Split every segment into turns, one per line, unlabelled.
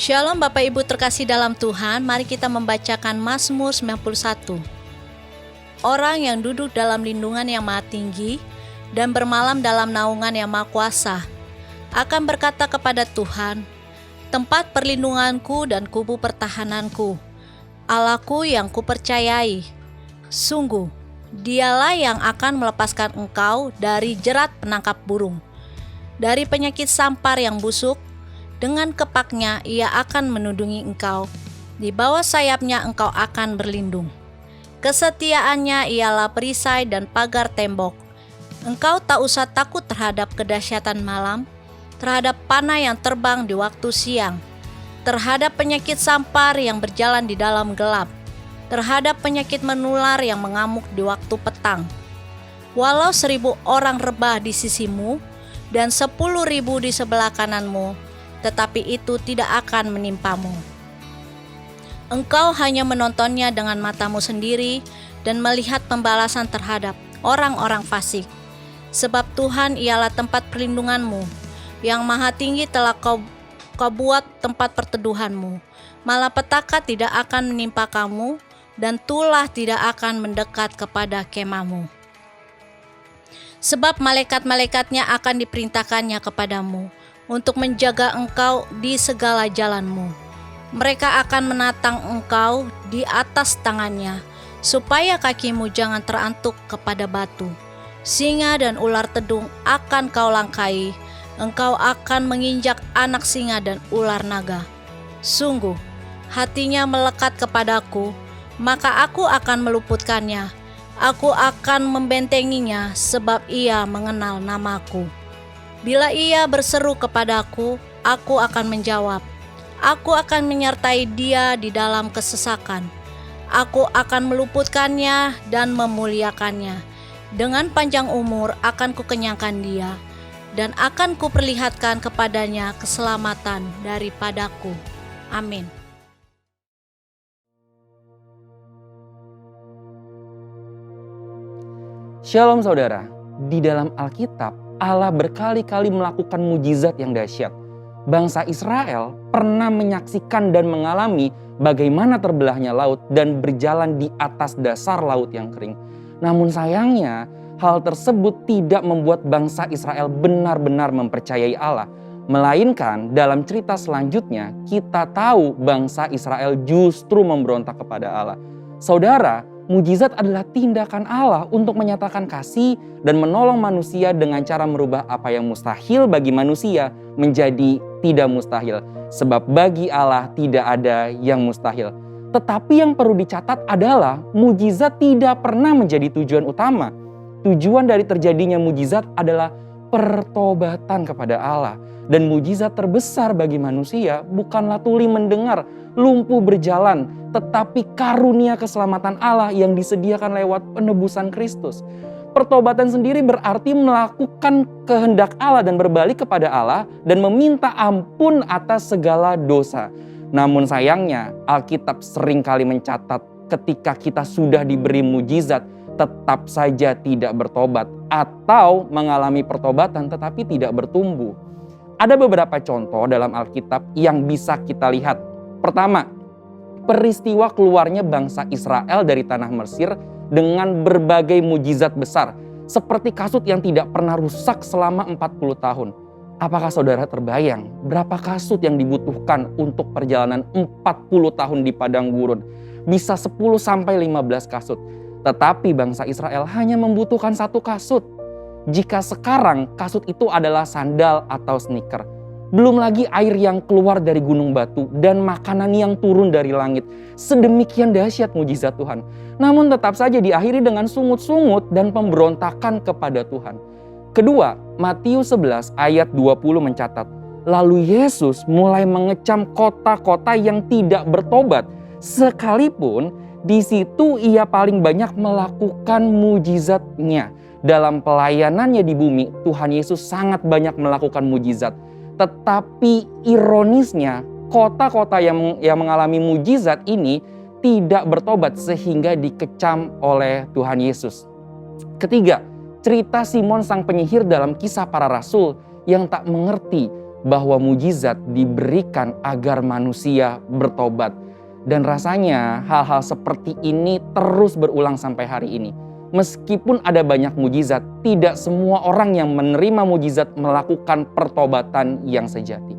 Shalom Bapak Ibu terkasih dalam Tuhan, mari kita membacakan Mazmur 91. Orang yang duduk dalam lindungan yang maha tinggi dan bermalam dalam naungan yang maha kuasa akan berkata kepada Tuhan, tempat perlindunganku dan kubu pertahananku, Allahku yang kupercayai. Sungguh, dialah yang akan melepaskan engkau dari jerat penangkap burung, dari penyakit sampar yang busuk. Dengan kepaknya ia akan menudungi engkau, di bawah sayapnya engkau akan berlindung. Kesetiaannya ialah perisai dan pagar tembok. Engkau tak usah takut terhadap kedahsyatan malam, terhadap panah yang terbang di waktu siang, terhadap penyakit sampar yang berjalan di dalam gelap, terhadap penyakit menular yang mengamuk di waktu petang. Walau 1.000 orang rebah di sisimu dan 10.000 di sebelah kananmu, tetapi itu tidak akan menimpamu. Engkau hanya menontonnya dengan matamu sendiri dan melihat pembalasan terhadap orang-orang fasik. Sebab Tuhan ialah tempat perlindunganmu, yang maha tinggi telah kau buat tempat perteduhanmu. Malapetaka tidak akan menimpa kamu, dan tulah tidak akan mendekat kepada kemahmu. Sebab malaikat-malaikatnya akan diperintahkannya kepadamu, untuk menjaga engkau di segala jalanmu. Mereka akan menatang engkau di atas tangannya, supaya kakimu jangan terantuk kepada batu. Singa dan ular tedung akan kau langkai, engkau akan menginjak anak singa dan ular naga. Sungguh, hatinya melekat kepadaku, maka aku akan meluputkannya. Aku akan membentenginya, sebab ia mengenal namaku. Bila ia berseru kepadaku, aku akan menjawab. Aku akan menyertai dia di dalam kesesakan. Aku akan meluputkannya dan memuliakannya. Dengan panjang umur akan kukenyangkan dia, dan akan kuperlihatkan kepadanya keselamatan daripadaku. Amin.
Shalom saudara, di dalam Alkitab Allah berkali-kali melakukan mujizat yang dahsyat. Bangsa Israel pernah menyaksikan dan mengalami bagaimana terbelahnya laut dan berjalan di atas dasar laut yang kering. Namun sayangnya, hal tersebut tidak membuat bangsa Israel benar-benar mempercayai Allah. Melainkan dalam cerita selanjutnya, kita tahu bangsa Israel justru memberontak kepada Allah. Saudara, mujizat adalah tindakan Allah untuk menyatakan kasih dan menolong manusia dengan cara merubah apa yang mustahil bagi manusia menjadi tidak mustahil. Sebab bagi Allah tidak ada yang mustahil. Tetapi yang perlu dicatat adalah mujizat tidak pernah menjadi tujuan utama. Tujuan dari terjadinya mujizat adalah pertobatan kepada Allah. Dan mujizat terbesar bagi manusia bukanlah tuli mendengar, lumpuh berjalan, tetapi karunia keselamatan Allah yang disediakan lewat penebusan Kristus. Pertobatan sendiri berarti melakukan kehendak Allah dan berbalik kepada Allah dan meminta ampun atas segala dosa. Namun sayangnya Alkitab seringkali mencatat ketika kita sudah diberi mujizat tetap saja tidak bertobat atau mengalami pertobatan tetapi tidak bertumbuh. Ada beberapa contoh dalam Alkitab yang bisa kita lihat. Pertama, peristiwa keluarnya bangsa Israel dari tanah Mesir dengan berbagai mujizat besar. Seperti kasut yang tidak pernah rusak selama 40 tahun. Apakah saudara terbayang berapa kasut yang dibutuhkan untuk perjalanan 40 tahun di padang gurun? Bisa 10-15 kasut. Tetapi bangsa Israel hanya membutuhkan 1 kasut. Jika sekarang kasut itu adalah sandal atau sneaker. Belum lagi air yang keluar dari gunung batu dan makanan yang turun dari langit. Sedemikian dahsyat mujizat Tuhan. Namun tetap saja diakhiri dengan sungut-sungut dan pemberontakan kepada Tuhan. Kedua, Matius 11 ayat 20 mencatat, lalu Yesus mulai mengecam kota-kota yang tidak bertobat. Sekalipun di situ ia paling banyak melakukan mujizatnya. Dalam pelayanannya di bumi, Tuhan Yesus sangat banyak melakukan mujizat. Tetapi ironisnya, kota-kota yang mengalami mujizat ini tidak bertobat sehingga dikecam oleh Tuhan Yesus. Ketiga, cerita Simon sang penyihir dalam Kisah Para Rasul yang tak mengerti bahwa mujizat diberikan agar manusia bertobat. Dan rasanya hal-hal seperti ini terus berulang sampai hari ini. Meskipun ada banyak mujizat, tidak semua orang yang menerima mujizat melakukan pertobatan yang sejati.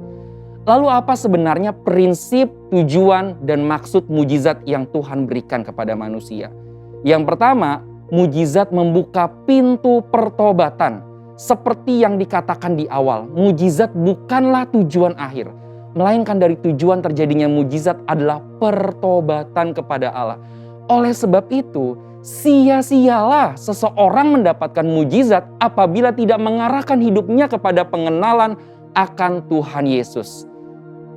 Lalu apa sebenarnya prinsip, tujuan, dan maksud mujizat yang Tuhan berikan kepada manusia? Yang pertama, mujizat membuka pintu pertobatan. Seperti yang dikatakan di awal, mujizat bukanlah tujuan akhir, melainkan dari tujuan terjadinya mujizat adalah pertobatan kepada Allah. Oleh sebab itu, sia-sialah seseorang mendapatkan mujizat apabila tidak mengarahkan hidupnya kepada pengenalan akan Tuhan Yesus.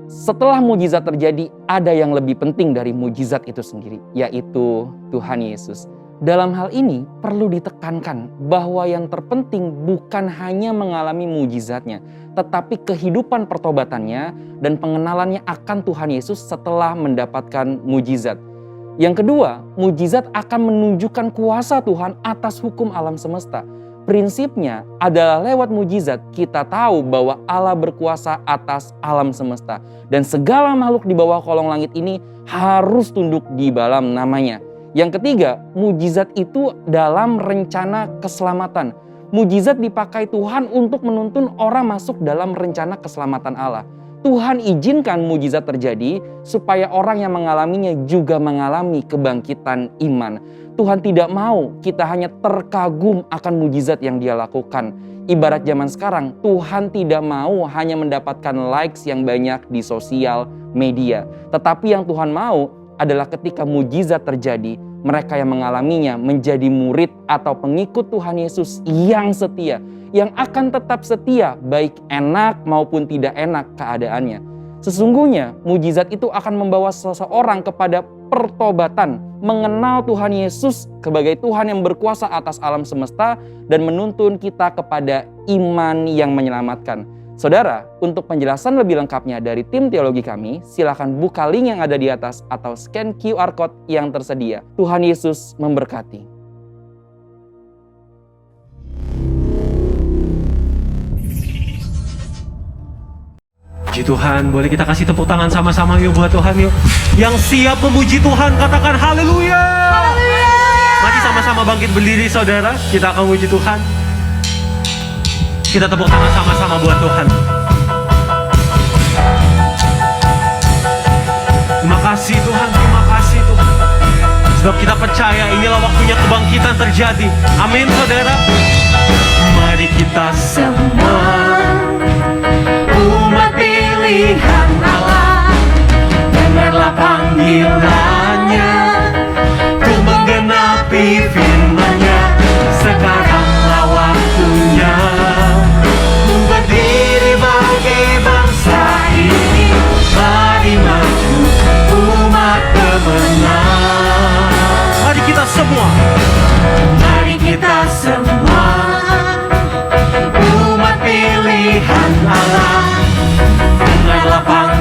Setelah mujizat terjadi, ada yang lebih penting dari mujizat itu sendiri, yaitu Tuhan Yesus. Dalam hal ini perlu ditekankan bahwa yang terpenting bukan hanya mengalami mujizatnya, tetapi kehidupan pertobatannya dan pengenalannya akan Tuhan Yesus setelah mendapatkan mujizat. Yang kedua, mujizat akan menunjukkan kuasa Tuhan atas hukum alam semesta. Prinsipnya adalah lewat mujizat kita tahu bahwa Allah berkuasa atas alam semesta. Dan segala makhluk di bawah kolong langit ini harus tunduk di dalam namanya. Yang ketiga, mujizat itu dalam rencana keselamatan. Mujizat dipakai Tuhan untuk menuntun orang masuk dalam rencana keselamatan Allah. Tuhan izinkan mujizat terjadi supaya orang yang mengalaminya juga mengalami kebangkitan iman. Tuhan tidak mau kita hanya terkagum akan mujizat yang Dia lakukan. Ibarat zaman sekarang, Tuhan tidak mau hanya mendapatkan likes yang banyak di sosial media. Tetapi yang Tuhan mau adalah ketika mujizat terjadi, mereka yang mengalaminya menjadi murid atau pengikut Tuhan Yesus yang setia, yang akan tetap setia baik enak maupun tidak enak keadaannya. Sesungguhnya mujizat itu akan membawa seseorang kepada pertobatan, mengenal Tuhan Yesus sebagai Tuhan yang berkuasa atas alam semesta dan menuntun kita kepada iman yang menyelamatkan. Saudara, untuk penjelasan lebih lengkapnya dari tim teologi kami, silakan buka link yang ada di atas atau scan QR Code yang tersedia. Tuhan Yesus memberkati.
Puji Tuhan, boleh kita kasih tepuk tangan sama-sama yuk buat Tuhan yuk. Yang siap memuji Tuhan, katakan haleluya. Mari sama-sama bangkit berdiri saudara, kita akan memuji Tuhan. Kita tepuk tangan sama-sama buat Tuhan. Terima kasih Tuhan, terima kasih Tuhan. Sebab kita percaya inilah waktunya kebangkitan terjadi. Amin saudara. Mari kita semua umat pilihan Allah, dengarlah panggilannya untuk menggenapi firman-Nya. Sekaranglah waktunya berdiri bagi bangsa ini. Mari maju umat pemenang. Mari kita semua, mari kita semua umat pilihan Allah, dengarlah panggilan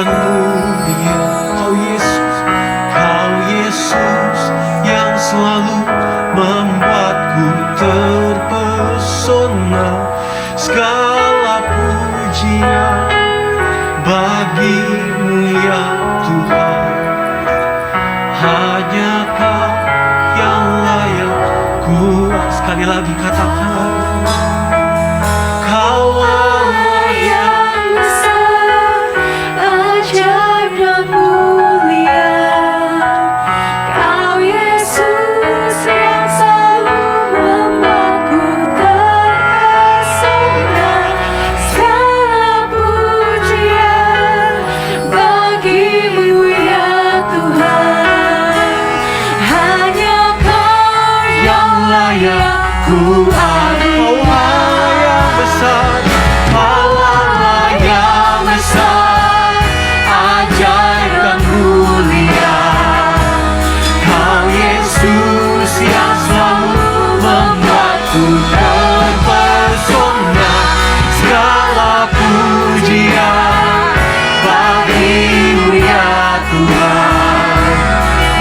mulia. Kau Yesus yang selalu membuatku terpesona. Segala pujian bagimu ya Tuhan. Hanya Kau yang layak ku. Sekali lagi katakan, Kau Allah yang
besar, ajaib dan mulia. Kau Yesus yang selalu membuatku terpesona. Segala pujian bagimu ya Tuhan. Hanya Kau yang layak ku adu.
Kau Allah yang besar, Kau Allah yang besar, ajaib dan mulia. Kau Yesus yang selalu membuatku terpesona. Segala pujian bagimu ya Tuhan.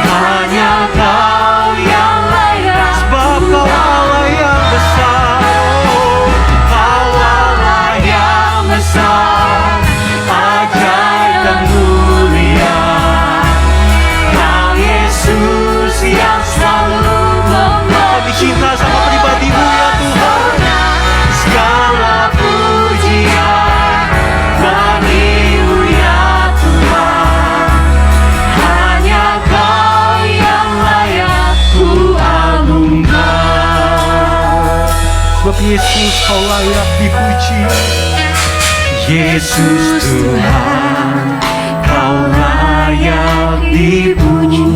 Hanya Kau yang layak, sebab Kau Allah yang besar. Oh, Kau Allah yang besar, ajaib dan mulia. Kau Yesus yang selalu kami cinta sama pribadi-Mu ya Tuhan. Segala pujian bagimu ya Tuhan. Hanya Kau yang layak ku agungkan. Sebab Yesus Kau layak dipuji. Yesus Tuhan, Kau layak dipuji,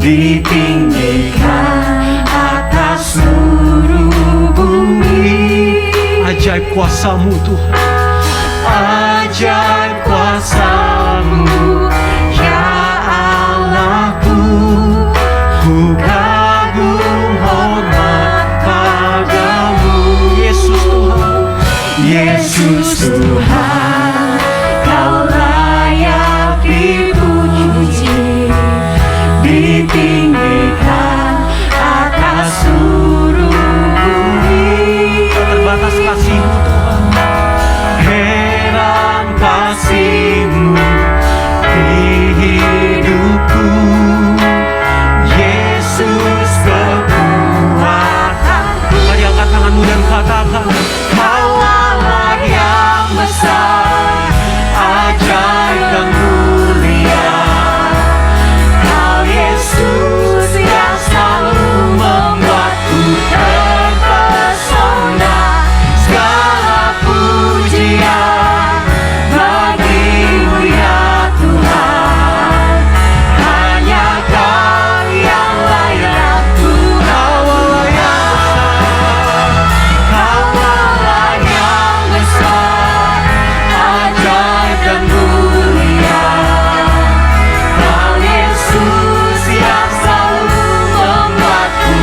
ditinggikan atas seluruh bumi. Ajaib kuasa-Mu Tuhan, ajaib kuasa-Mu ya Allahku. Ku kagum hormat padamu. Yesus Tuhan, Yesus Tuhan, Kau layak dipuji, ditinggikan atas seluruh bumi. Tak terbatas kasih-Mu Tuhan, heran kasih-Mu di hidupku. Yesus kekuatanku. Mari angkat tanganmu dan katakan, Kau Allah yang besar, ajaib dan mulia. Kau Yesus yang selalu membuatku terpesona. Segala pujian bagimu ya Tuhan. Hanya Kau yang layak ku. Kau Allah yang besar, Kau Allah yang besar, ajaib dan mulia. Kau Yesus yang selalu membuatku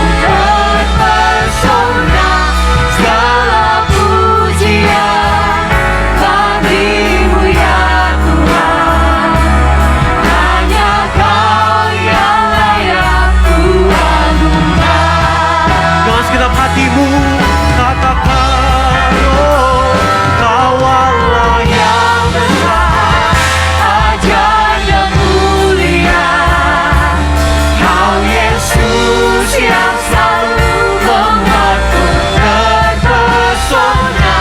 terpesona. Segala pujian bagimu ya Tuhan. Hanya Kau yang layak ku agungkan. Dengan segenap hatimu katakan, oh, Kau Allah yang besar, ajaib dan mulia. Kau Yesus yang selalu membuatku terpesona.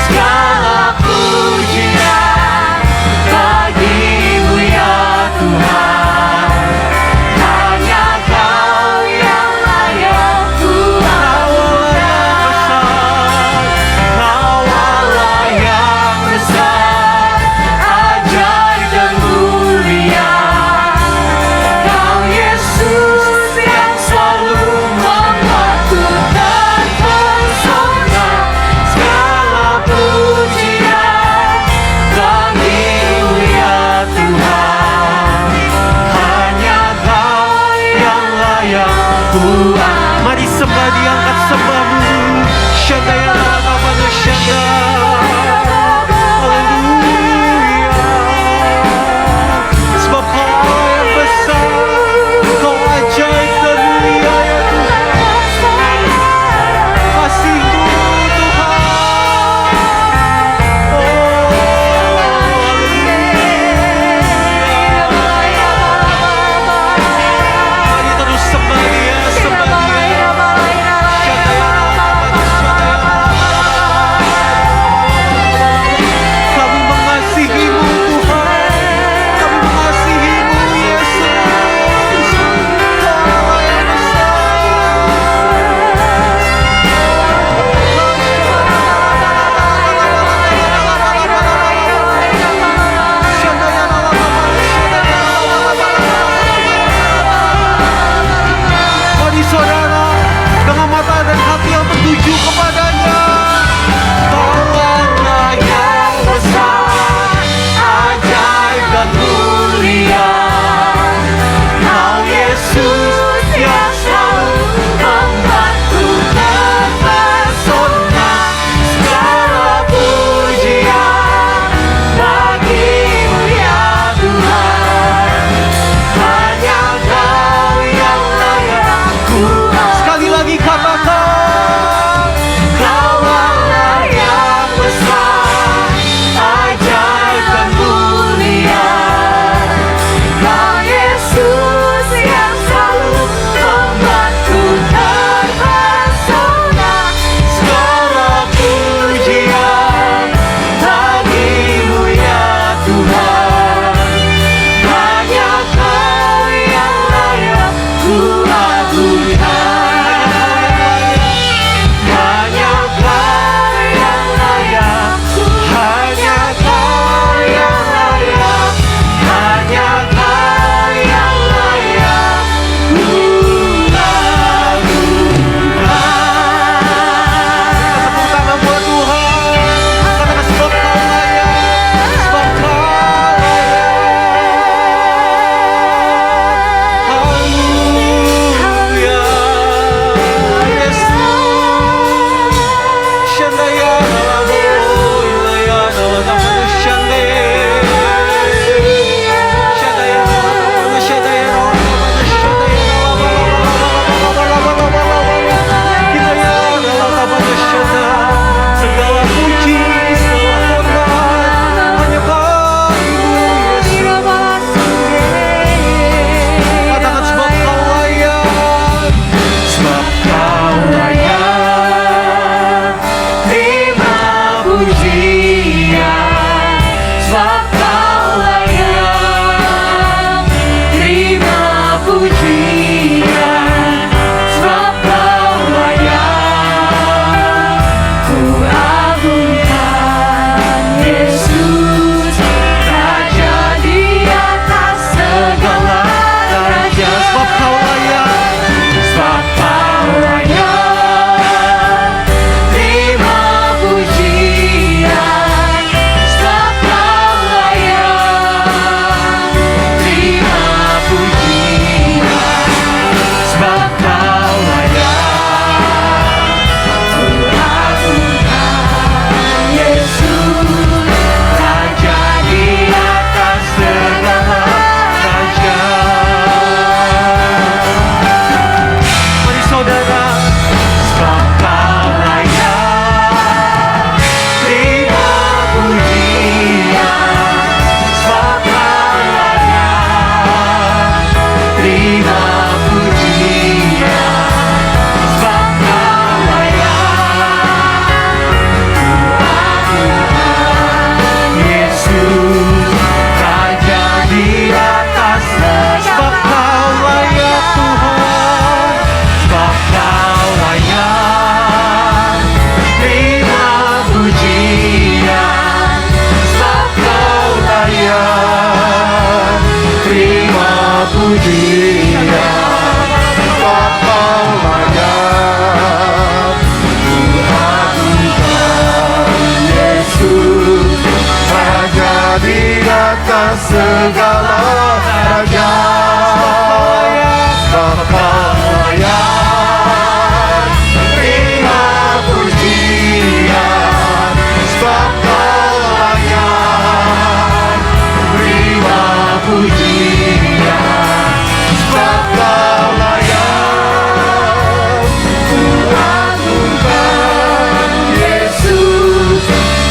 Segala pujian bagimu ya Tuhan. Hanya Kau yang layak ku agungkan. Kau Allah yang besar, ajaib dan mulia. Kau Yesus yang selalu membuatku terpesona. Segala pujian bagimu ya Tuhan. Hanya Kau yang layak ku. Mari sembah, diangkat sembahmu. Syadaya Rabana Syada. Haleluya.
atas segala raja. Sebab Kau layak terima pujian. Sebab Kau layak terima pujian. Sebab Kau layak kuagungkan Yesus,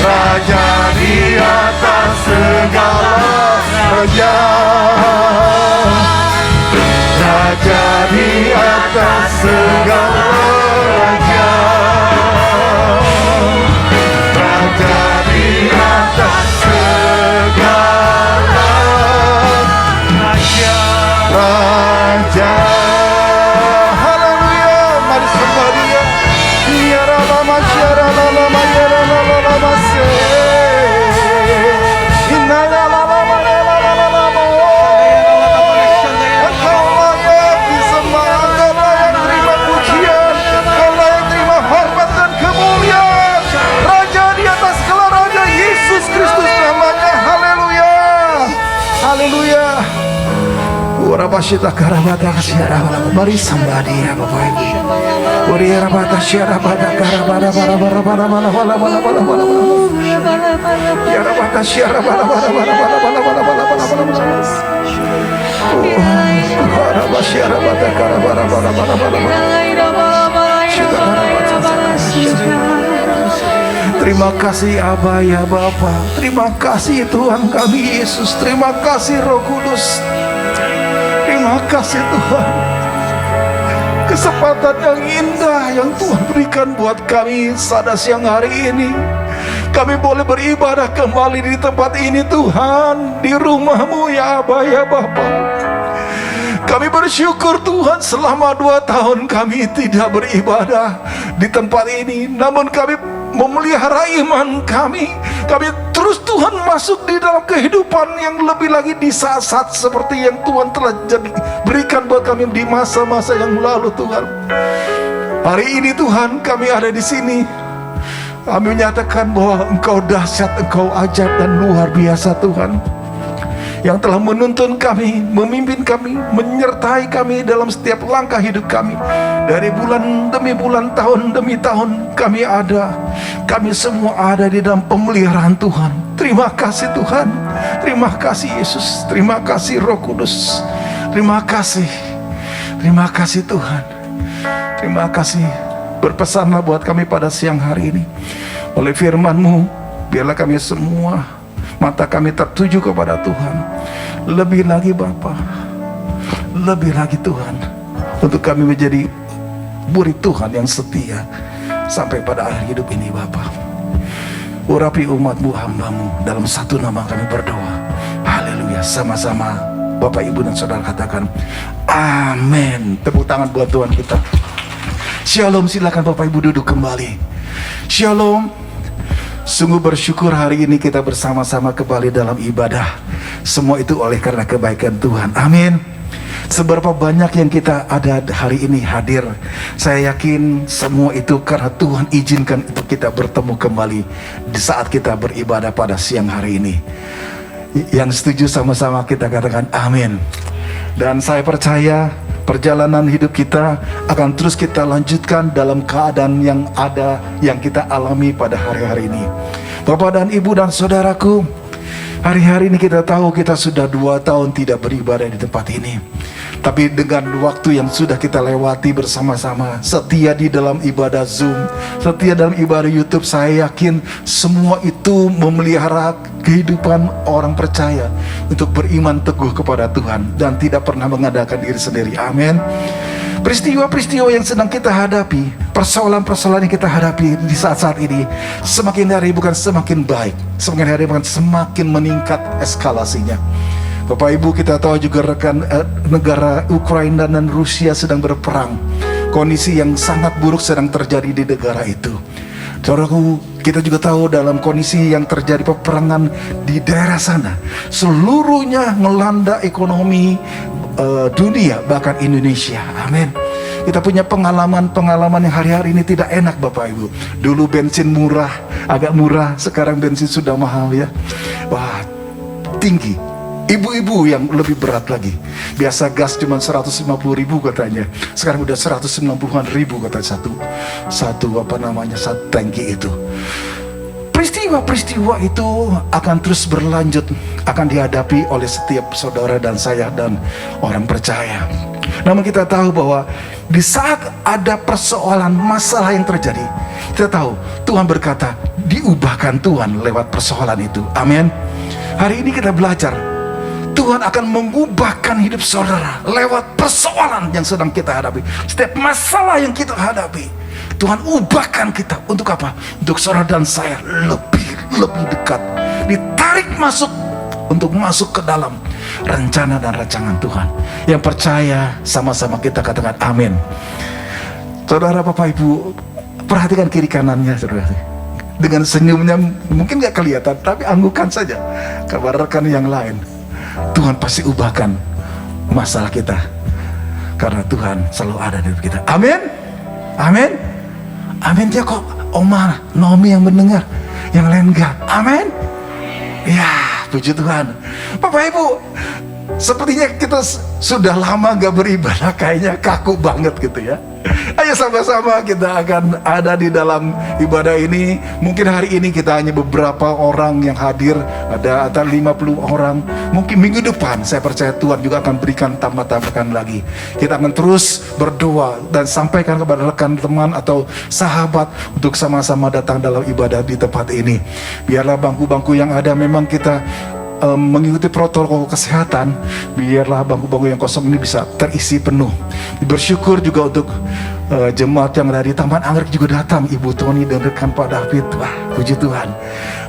Raja di atas segala raja. Raja di atas segala raja. Raja di atas segala raja. Raja. Haleluya. Mari sembah Dia. Ya Rama Syara Lama Ya Lama Se. Inna ya Lama ya Lama. Engkau layak disembah, Engkau layak terima pujian, Engkau layak terima hormat dan kemuliaan. Raja di atas segala raja, Yesus Kristus namanya. Haleluya. Haleluya. Urabashita karabata kasyara. Mari sembah Dia Bapak Ibu. Urabata syara bata karabata bara bara bara bara bara bara bara bara. Ya rabata syara bara bara bara bara bara bara bara bara bara. Urabashira bata karabara bara bara bara bara. Terima kasih Aba ya Bapa. Terima kasih Tuhan kami Yesus. Terima kasih Roh Kudus. Terima kasih Tuhan. Kesempatan yang indah yang Tuhan berikan buat kami pada siang hari ini. Kami boleh beribadah kembali di tempat ini Tuhan. Di rumah-Mu ya Aba ya Bapa. Kami bersyukur Tuhan selama 2 tahun kami tidak beribadah di tempat ini. Namun kami memelihara iman kami. Kami terus Tuhan masuk di dalam kehidupan yang lebih lagi di saat-saat seperti yang Tuhan telah berikan buat kami di masa-masa yang lalu Tuhan. Hari ini Tuhan kami ada di sini. Kami menyatakan bahwa Engkau dahsyat, Engkau ajaib dan luar biasa Tuhan. Yang telah menuntun kami, memimpin kami, menyertai kami dalam setiap langkah hidup kami. Dari bulan demi bulan, tahun demi tahun kami ada. Kami semua ada di dalam pemeliharaan Tuhan. Terima kasih Tuhan. Terima kasih Yesus. Terima kasih Roh Kudus. Terima kasih. Terima kasih Tuhan. Terima kasih. Berpesanlah buat kami pada siang hari ini. Oleh firman-Mu, biarlah kami semua mata kami tertuju kepada Tuhan. Lebih lagi Bapa, lebih lagi Tuhan, untuk kami menjadi murid Tuhan yang setia sampai pada akhir hidup ini Bapa. Urapi umat-Mu, hamba-Mu, dalam satu nama kami berdoa. Haleluya. Sama-sama Bapak Ibu dan Saudara katakan amin. Tepuk tangan buat Tuhan kita. Shalom. Silakan Bapak Ibu duduk kembali. Shalom. Sungguh bersyukur hari ini kita bersama-sama kembali dalam ibadah. Semua itu oleh karena kebaikan Tuhan. Amin. Seberapa banyak yang kita ada hari ini hadir, saya yakin semua itu karena Tuhan izinkan untuk kita bertemu kembali di saat kita beribadah pada siang hari ini. Yang setuju sama-sama kita katakan amin. Dan saya percaya perjalanan hidup kita akan terus kita lanjutkan dalam keadaan yang ada, yang kita alami pada hari-hari ini. Bapak dan Ibu dan Saudaraku, hari-hari ini kita tahu kita sudah 2 tahun tidak beribadah di tempat ini. Tapi dengan waktu yang sudah kita lewati bersama-sama, setia di dalam ibadah Zoom, setia dalam ibadah YouTube, saya yakin semua itu memelihara kehidupan orang percaya untuk beriman teguh kepada Tuhan dan tidak pernah mengandalkan diri sendiri. Amin. Peristiwa-peristiwa yang sedang kita hadapi, persoalan-persoalan yang kita hadapi di saat-saat ini, semakin hari bukan semakin baik, semakin hari bukan semakin meningkat eskalasinya. Bapak Ibu, kita tahu juga rekan negara Ukraina dan Rusia sedang berperang. Kondisi yang sangat buruk sedang terjadi di negara itu. Saudaraku, kita juga tahu dalam kondisi yang terjadi peperangan di daerah sana, seluruhnya melanda ekonomi dunia, bahkan Indonesia. Amin. Kita punya pengalaman yang hari-hari ini tidak enak Bapak Ibu. Dulu bensin murah, agak murah, sekarang bensin sudah mahal ya. Wah, tinggi. Ibu-ibu yang lebih berat lagi. Biasa gas cuma 150.000 katanya. Sekarang udah 190-an ribu kata satu tangki itu. Peristiwa-peristiwa itu akan terus berlanjut, akan dihadapi oleh setiap saudara dan saya dan orang percaya. Namun kita tahu bahwa di saat ada persoalan masalah yang terjadi, kita tahu Tuhan berkata diubahkan Tuhan lewat persoalan itu. Amin. Hari ini kita belajar Tuhan akan mengubahkan hidup saudara lewat persoalan yang sedang kita hadapi. Setiap masalah yang kita hadapi, Tuhan ubahkan kita untuk apa? Untuk saudara dan saya lebih dekat, ditarik masuk untuk masuk ke dalam rencana dan rancangan Tuhan. Yang percaya sama-sama kita katakan amin. Saudara, Bapak Ibu, perhatikan kiri kanannya saudara. Dengan senyumnya mungkin gak kelihatan, tapi anggukan saja kepada rekan yang lain. Tuhan pasti ubahkan masalah kita, karena Tuhan selalu ada di kita. Amin. Amin. Amin. Dia kok Oma Naomi yang mendengar, yang lain enggak. Amin. Ya, puji Tuhan. Bapak Ibu, sepertinya kita sudah lama gak beribadah, kayaknya kaku banget gitu ya. Ayo sama-sama kita akan ada di dalam ibadah ini. Mungkin hari ini kita hanya beberapa orang yang hadir, ada 50 orang. Mungkin minggu depan saya percaya Tuhan juga akan berikan tambah-tambahkan lagi. Kita akan terus berdoa dan sampaikan kepada rekan teman atau sahabat untuk sama-sama datang dalam ibadah di tempat ini. Biarlah bangku-bangku yang ada memang kita mengikuti protokol kesehatan, biarlah bangku-bangku yang kosong ini bisa terisi penuh. Bersyukur juga untuk jemaat yang dari Taman Anggrek juga datang, Ibu Tony dan rekan Pak David. Wah, puji Tuhan,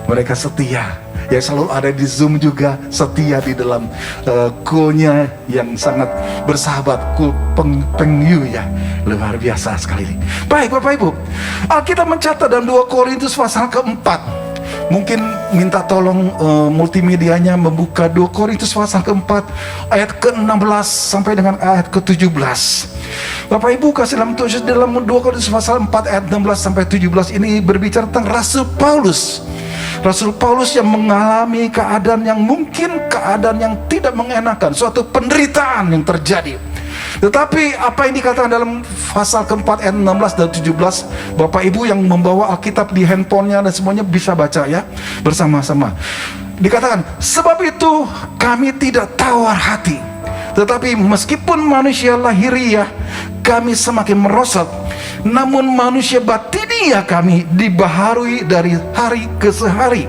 mereka setia. Yang selalu ada di Zoom juga setia di dalam coolnya yang sangat bersahabat, cool Pengyu ya, luar biasa sekali ini. Baik Bapak Ibu, Alkitab mencatat dalam 2 Korintus pasal keempat. Mungkin minta tolong multimedianya membuka 2 Korintus pasal keempat ayat ke-16 sampai dengan ayat ke-17. Bapak Ibu kasih dalam 2 Korintus pasal 4 ayat 16 sampai 17 ini berbicara tentang Rasul Paulus. Rasul Paulus yang mengalami keadaan yang mungkin keadaan yang tidak mengenakan, suatu penderitaan yang terjadi. Tetapi apa yang dikatakan dalam pasal keempat ayat 16 dan 17, Bapak Ibu yang membawa Alkitab di handphonenya dan semuanya bisa baca ya bersama-sama. Dikatakan, sebab itu kami tidak tawar hati, tetapi meskipun manusia lahiriah kami semakin merosot, namun manusia batiniah kami dibaharui dari hari ke hari.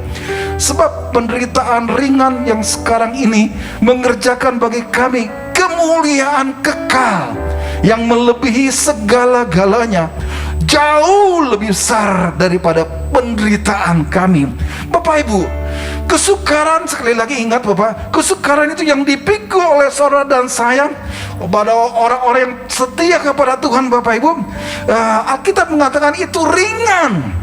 Sebab penderitaan ringan yang sekarang ini mengerjakan bagi kami kemuliaan kekal yang melebihi segala-galanya, jauh lebih besar daripada penderitaan kami. Bapak Ibu, kesukaran, sekali lagi ingat Bapak, kesukaran itu yang dipikul oleh saudara dan saya, pada orang-orang yang setia kepada Tuhan. Bapak Ibu, Alkitab mengatakan itu ringan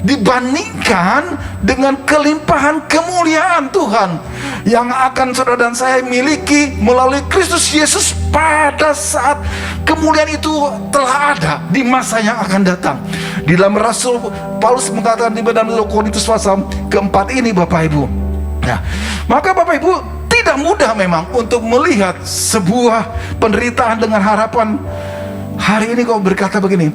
dibandingkan dengan kelimpahan kemuliaan Tuhan yang akan saudara dan saya miliki melalui Kristus Yesus pada saat kemuliaan itu telah ada di masa yang akan datang. Di dalam Rasul Paulus mengatakan di dalam 2 Korintus pasal keempat ini Bapak Ibu. Nah, maka Bapak Ibu tidak mudah memang untuk melihat sebuah penderitaan dengan harapan. Hari ini kau berkata begini,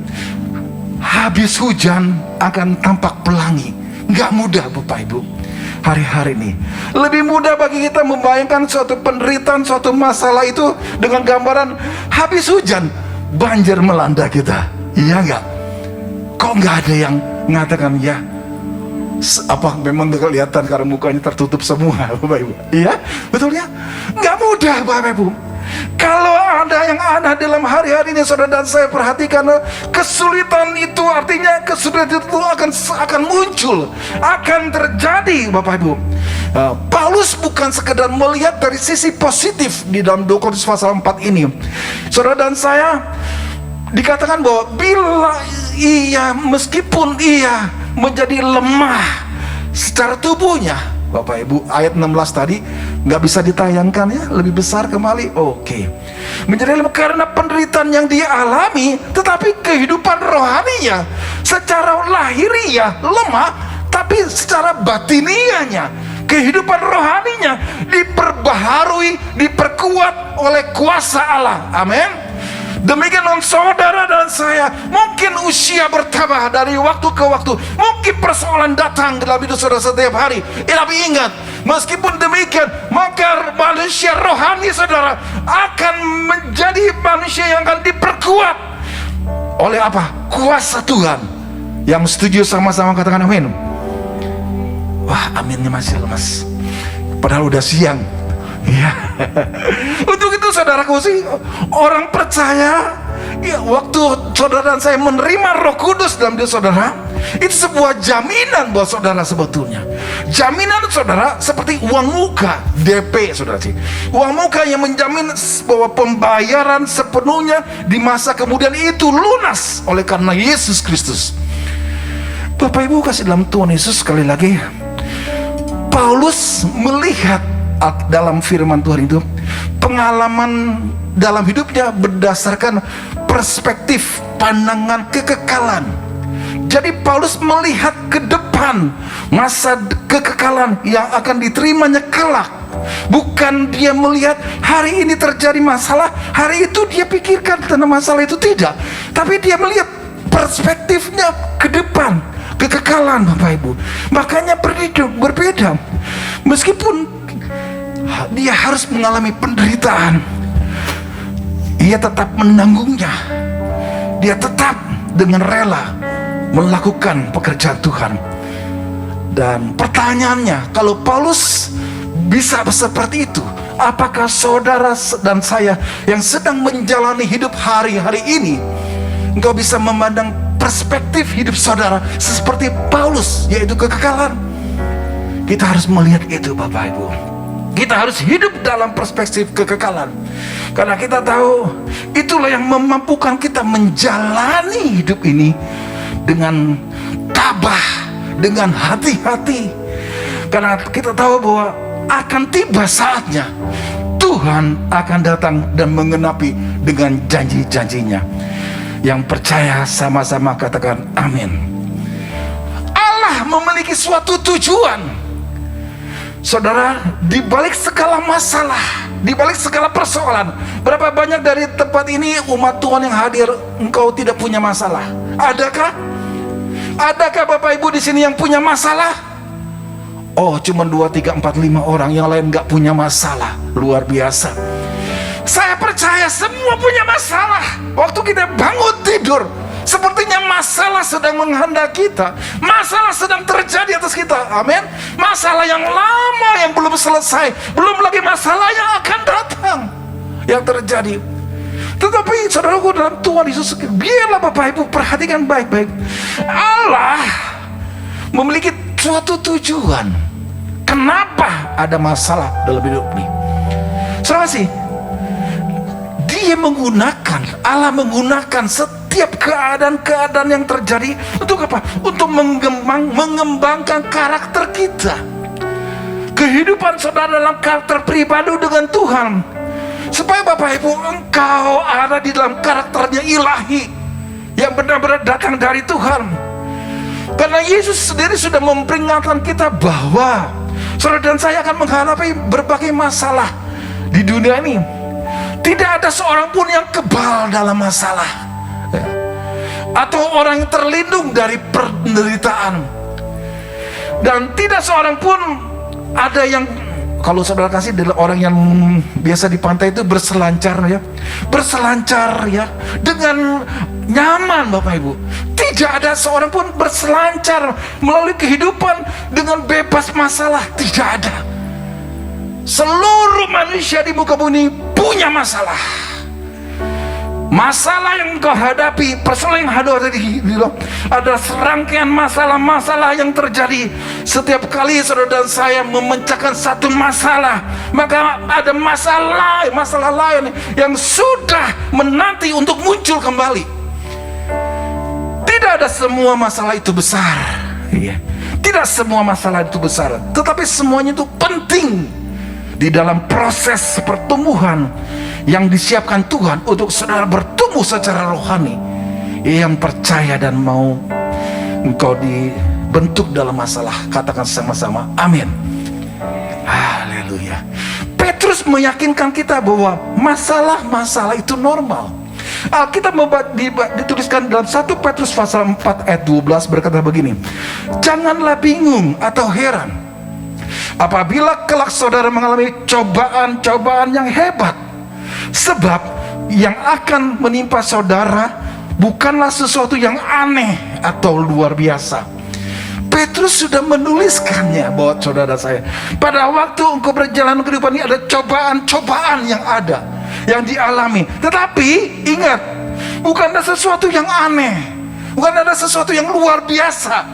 habis hujan akan tampak pelangi. Nggak mudah Bapak Ibu. Hari-hari ini lebih mudah bagi kita membayangkan suatu penderitaan, suatu masalah itu dengan gambaran habis hujan banjir melanda kita. Iya nggak? Kok nggak ada yang mengatakan ya, apa memang nggak kelihatan karena mukanya tertutup semua Bapak Ibu? Iya, betul ya? Nggak mudah Bapak Ibu. Kalau ada yang ada dalam hari-hari ini saudara dan saya perhatikan, kesulitan itu artinya kesulitan itu akan muncul, akan terjadi Bapak Ibu. Paulus bukan sekedar melihat dari sisi positif di dalam 2 Korintus pasal 4 ini. Saudara dan saya dikatakan bahwa bila ia, meskipun ia menjadi lemah secara tubuhnya, Bapak Ibu, ayat 16 tadi nggak bisa ditayangkan ya, lebih besar kembali. Oke. Menjadi lemah karena penderitaan yang dia alami, tetapi kehidupan rohaninya secara lahiriah lemah, tapi secara batiniahnya, kehidupan rohaninya diperbaharui oleh kuasa Allah. Amin. Demikian dengan saudara dan saya. Mungkin usia bertambah dari waktu ke waktu, mungkin persoalan datang dalam hidup saudara setiap hari. Tapi ingat, meskipun demikian, maka manusia rohani saudara akan menjadi manusia yang akan diperkuat oleh apa? Kuasa Tuhan. Yang setuju sama-sama katakan amin. Wah, aminnya masih lemas, padahal udah siang. Ya. Untuk itu saudaraku sih, orang percaya ya, waktu saudara dan saya menerima Roh Kudus dalam diri saudara, itu sebuah jaminan buat saudara sebetulnya. Jaminan saudara seperti uang muka DP saudara sih. Uang muka yang menjamin bahwa pembayaran sepenuhnya di masa kemudian itu lunas oleh karena Yesus Kristus. Bapak Ibu kasih dalam Tuhan Yesus, sekali lagi Paulus melihat dalam firman Tuhan itu pengalaman dalam hidupnya berdasarkan perspektif pandangan kekekalan. Jadi Paulus melihat ke depan masa kekekalan yang akan diterimanya kelak. Bukan dia melihat hari ini terjadi masalah, hari itu dia pikirkan tentang masalah itu, tidak. Tapi dia melihat perspektifnya ke depan, kekekalan Bapak Ibu. Makanya berbeda. Meskipun dia harus mengalami penderitaan, ia tetap menanggungnya. Dia tetap dengan rela melakukan pekerjaan Tuhan. Dan pertanyaannya, kalau Paulus bisa seperti itu, apakah saudara dan saya yang sedang menjalani hidup hari-hari ini, engkau bisa memandang perspektif hidup saudara seperti Paulus, yaitu kekekalan? Kita harus melihat itu Bapak Ibu. Kita harus hidup dalam perspektif kekekalan, karena kita tahu itulah yang memampukan kita menjalani hidup ini dengan tabah, dengan hati-hati. Karena kita tahu bahwa akan tiba saatnya Tuhan akan datang dan mengenapi dengan janji-janjinya. Yang percaya sama-sama katakan amin. Allah memiliki suatu tujuan. Saudara, di balik segala masalah, di balik segala persoalan, berapa banyak dari tempat ini umat Tuhan yang hadir, engkau tidak punya masalah? Adakah? Adakah Bapak Ibu di sini yang punya masalah? Oh, cuma 2, 3, 4, 5 orang, yang lain nggak punya masalah. Luar biasa. Saya percaya semua punya masalah. Waktu kita bangun tidur, sepertinya masalah sedang menghendaki kita. Masalah sedang terjadi atas kita. Amin. Masalah yang lama yang belum selesai, belum lagi masalah yang akan datang yang terjadi. Tetapi saudaraku dalam Tuhan Yesus, biarlah Bapak Ibu perhatikan baik-baik. Allah memiliki suatu tujuan. Kenapa ada masalah dalam hidup ini? Saudara sih, Allah menggunakan setiap keadaan-keadaan yang terjadi untuk apa? Untuk mengembangkan karakter kita. Kehidupan saudara dalam karakter pribadi dengan Tuhan, supaya Bapak Ibu engkau ada di dalam karakternya ilahi yang benar-benar datang dari Tuhan. Karena Yesus sendiri sudah memperingatkan kita bahwa saudara dan saya akan menghadapi berbagai masalah di dunia ini. Tidak ada seorang pun yang kebal dalam masalah, atau orang yang terlindung dari penderitaan. Dan tidak seorang pun ada yang, kalau saudara kasih adalah orang yang biasa di pantai itu berselancar ya, dengan nyaman Bapak Ibu. Tidak ada seorang pun berselancar melalui kehidupan dengan bebas masalah. Tidak ada. Seluruh manusia di muka bumi punya masalah. Masalah yang kau hadapi, persoalan yang ada serangkaian masalah-masalah yang terjadi. Setiap kali saudara dan saya memecahkan satu masalah, maka ada masalah lain yang sudah menanti untuk muncul kembali. Tidak ada semua masalah itu besar, tidak semua masalah itu besar, tetapi semuanya itu penting di dalam proses pertumbuhan yang disiapkan Tuhan untuk saudara bertumbuh secara rohani. Yang percaya dan mau engkau dibentuk dalam masalah, katakan sama-sama amin. Haleluya. Petrus meyakinkan kita bahwa masalah-masalah itu normal. Alkitab dituliskan dalam 1 Petrus pasal 4 ayat 12 berkata begini, janganlah bingung atau heran apabila kelak saudara mengalami cobaan-cobaan yang hebat, sebab yang akan menimpa saudara bukanlah sesuatu yang aneh atau luar biasa. Petrus sudah menuliskannya buat saudara saya. Pada waktu engkau berjalan kehidupan ini ada cobaan-cobaan yang ada, yang dialami. Tetapi ingat, bukan ada sesuatu yang aneh, bukan ada sesuatu yang luar biasa.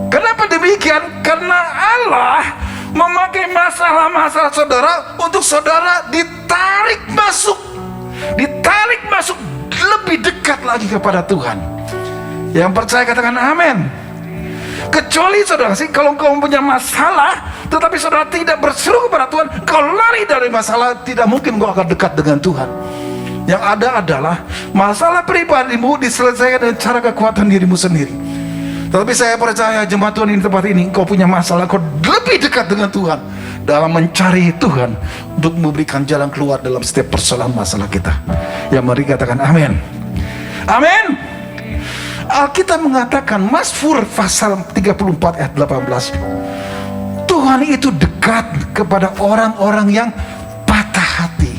Kenapa demikian? Karena Allah memakai masalah-masalah saudara untuk saudara ditarik masuk lebih dekat lagi kepada Tuhan. Yang percaya katakan amin. Kecuali saudara sih, kalau engkau punya masalah tetapi saudara tidak berseru kepada Tuhan, kau lari dari masalah, tidak mungkin kau akan dekat dengan Tuhan. Yang ada adalah masalah pribadimu diselesaikan dengan cara kekuatan dirimu sendiri. Tetapi saya percaya jemaat Tuhan di tempat ini, kau punya masalah, kau lebih dekat dengan Tuhan dalam mencari Tuhan untuk memberikan jalan keluar dalam setiap persoalan masalah kita. Yang mari katakan amin. Amin. Alkitab mengatakan, Mazmur pasal 34 ayat 18, Tuhan itu dekat kepada orang-orang yang patah hati,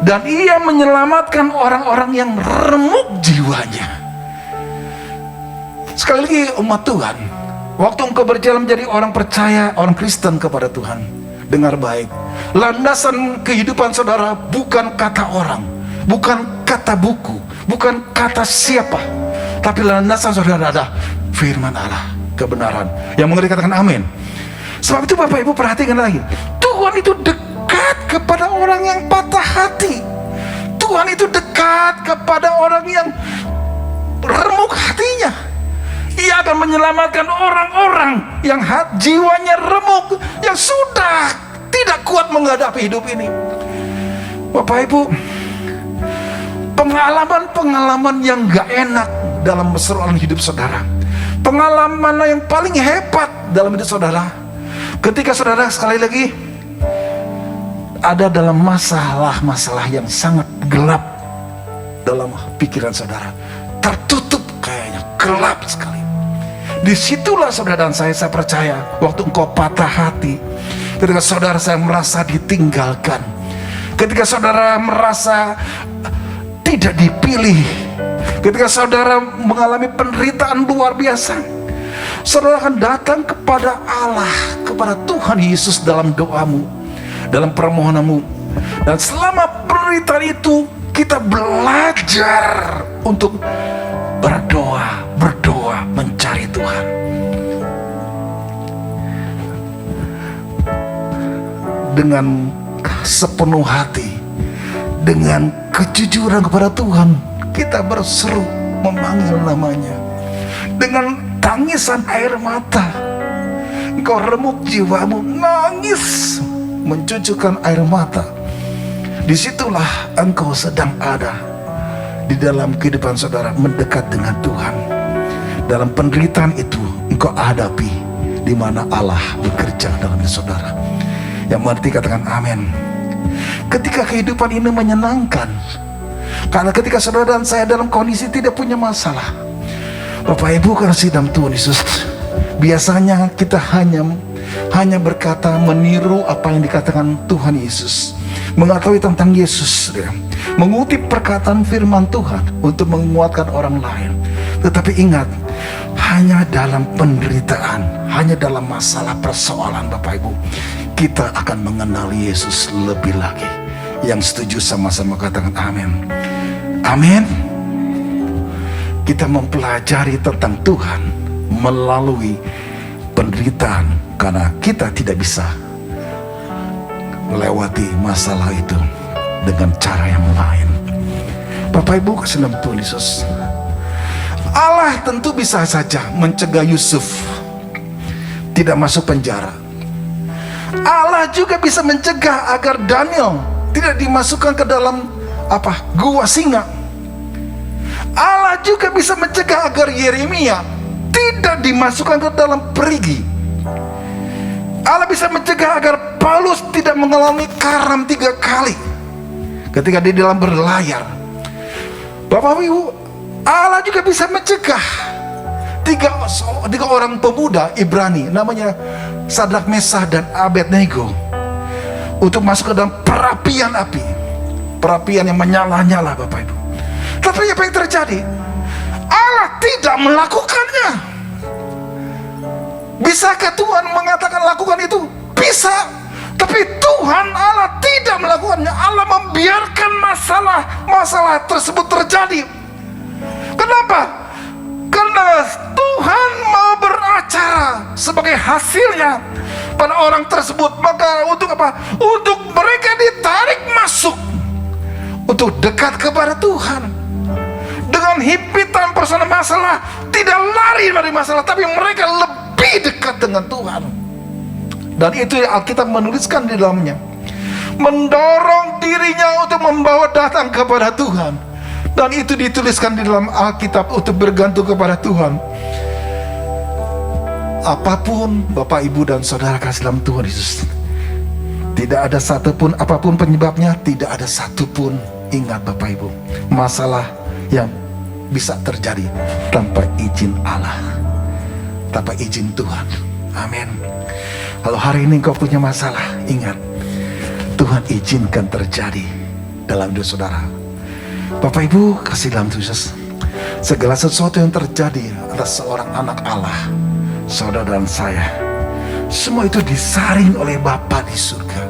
dan Ia menyelamatkan orang-orang yang remuk jiwanya. Sekali lagi umat Tuhan, waktu engkau berjalan menjadi orang percaya, orang Kristen kepada Tuhan, dengar baik, landasan kehidupan saudara bukan kata orang, bukan kata buku, bukan kata siapa, tapi landasan saudara ada firman Allah, kebenaran. Yang mengerti katakan amin. Sebab itu Bapak Ibu perhatikan lagi, Tuhan itu dekat kepada orang yang patah hati. Tuhan itu dekat kepada orang yang remuk hatinya. Ia akan menyelamatkan orang-orang yang jiwanya remuk, yang sudah tidak kuat menghadapi hidup ini. Bapak Ibu, pengalaman-pengalaman yang gak enak dalam persoalan hidup saudara, pengalaman yang paling hebat dalam hidup saudara, ketika saudara sekali lagi ada dalam masalah-masalah yang sangat gelap dalam pikiran saudara, tertutup kayaknya, gelap sekali. Disitulah saudara dan saya percaya, waktu engkau patah hati, ketika saudara saya merasa ditinggalkan, ketika saudara merasa tidak dipilih, ketika saudara mengalami penderitaan luar biasa, saudara akan datang kepada Allah, kepada Tuhan Yesus dalam doamu, dalam permohonanmu. Dan selama penderitaan itu kita belajar untuk berdoa, mencari Tuhan. Dengan sepenuh hati, dengan kejujuran kepada Tuhan, kita berseru memanggil namanya. Dengan tangisan air mata, engkau remuk jiwamu, nangis, mencucurkan air mata. Disitulah engkau sedang ada di dalam kehidupan saudara, mendekat dengan Tuhan. Dalam penderitaan itu engkau hadapi, di mana Allah bekerja dalam hidup saudara. Yang mengerti katakan amin. Ketika kehidupan ini menyenangkan, karena ketika saudara dan saya dalam kondisi tidak punya masalah, Bapak Ibu kasih dalam Tuhan Yesus, biasanya kita hanya berkata, meniru apa yang dikatakan Tuhan Yesus, mengetahui tentang Yesus, mengutip perkataan firman Tuhan untuk menguatkan orang lain. Tetapi ingat, hanya dalam penderitaan, hanya dalam masalah persoalan Bapak Ibu, kita akan mengenal Yesus lebih lagi. Yang setuju sama-sama katakan amin. Amin. Kita mempelajari tentang Tuhan melalui penderitaan, karena kita tidak bisa melewati masalah itu dengan cara yang lain. Bapak Ibu kasih dalam Tuhan Yesus, Allah tentu bisa saja mencegah Yusuf tidak masuk penjara. Allah juga bisa mencegah agar Daniel tidak dimasukkan ke dalam gua singa. Allah juga bisa mencegah agar Yeremia tidak dimasukkan ke dalam perigi. Allah bisa mencegah agar Paulus tidak mengalami karam 3 kali ketika di dalam berlayar. Bapak Ibu, Allah juga bisa mencegah tiga orang pemuda Ibrani namanya Sadrak, Mesah, dan Abednego untuk masuk ke dalam perapian api, perapian yang menyala-nyala, Bapak Ibu. Tapi apa yang terjadi? Allah tidak melakukannya. Bisakah Tuhan mengatakan lakukan itu? Bisa. Tapi Tuhan Allah tidak melakukannya. Allah membiarkan masalah tersebut terjadi. Kenapa? Karena Tuhan mau beracara sebagai hasilnya pada orang tersebut. Maka untuk apa? Untuk mereka ditarik masuk untuk dekat kepada Tuhan. Dengan himpitan persoalan masalah, tidak lari dari masalah, tapi mereka lebih dekat dengan Tuhan. Dan itu yang Alkitab menuliskan di dalamnya, mendorong dirinya untuk membawa datang kepada Tuhan. Dan itu dituliskan di dalam Alkitab untuk bergantung kepada Tuhan. Apapun Bapak, Ibu, dan Saudara kasih dalam Tuhan Yesus, tidak ada satupun, apapun penyebabnya, tidak ada satupun, ingat Bapak Ibu, masalah yang bisa terjadi tanpa izin Allah, tanpa izin Tuhan. Amin. Kalau hari ini engkau punya masalah, ingat, Tuhan izinkan terjadi dalam hidup saudara. Bapak Ibu kasih dalam Tuhan Yesus, segala sesuatu yang terjadi atas seorang anak Allah, saudara dan saya, semua itu disaring oleh Bapa di surga.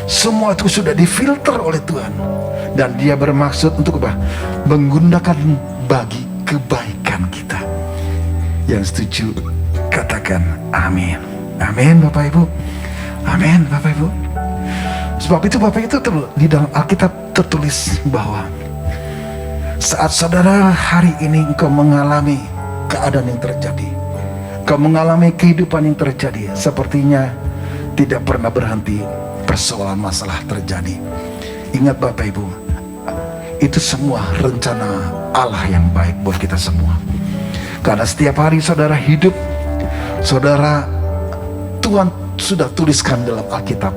Semua itu sudah difilter oleh Tuhan, dan Dia bermaksud untuk apa? Menggunakan bagi kebaikan kita. Yang setuju katakan amin. Amin Bapak Ibu. Amin Bapak Ibu. Sebab itu Bapak itu di dalam Alkitab tertulis bahwa saat saudara hari ini engkau mengalami keadaan yang terjadi, engkau mengalami kehidupan yang terjadi, sepertinya tidak pernah berhenti persoalan masalah terjadi. Ingat Bapak Ibu, itu semua rencana Allah yang baik buat kita semua. Karena setiap hari saudara hidup, saudara, Tuhan sudah tuliskan dalam Alkitab,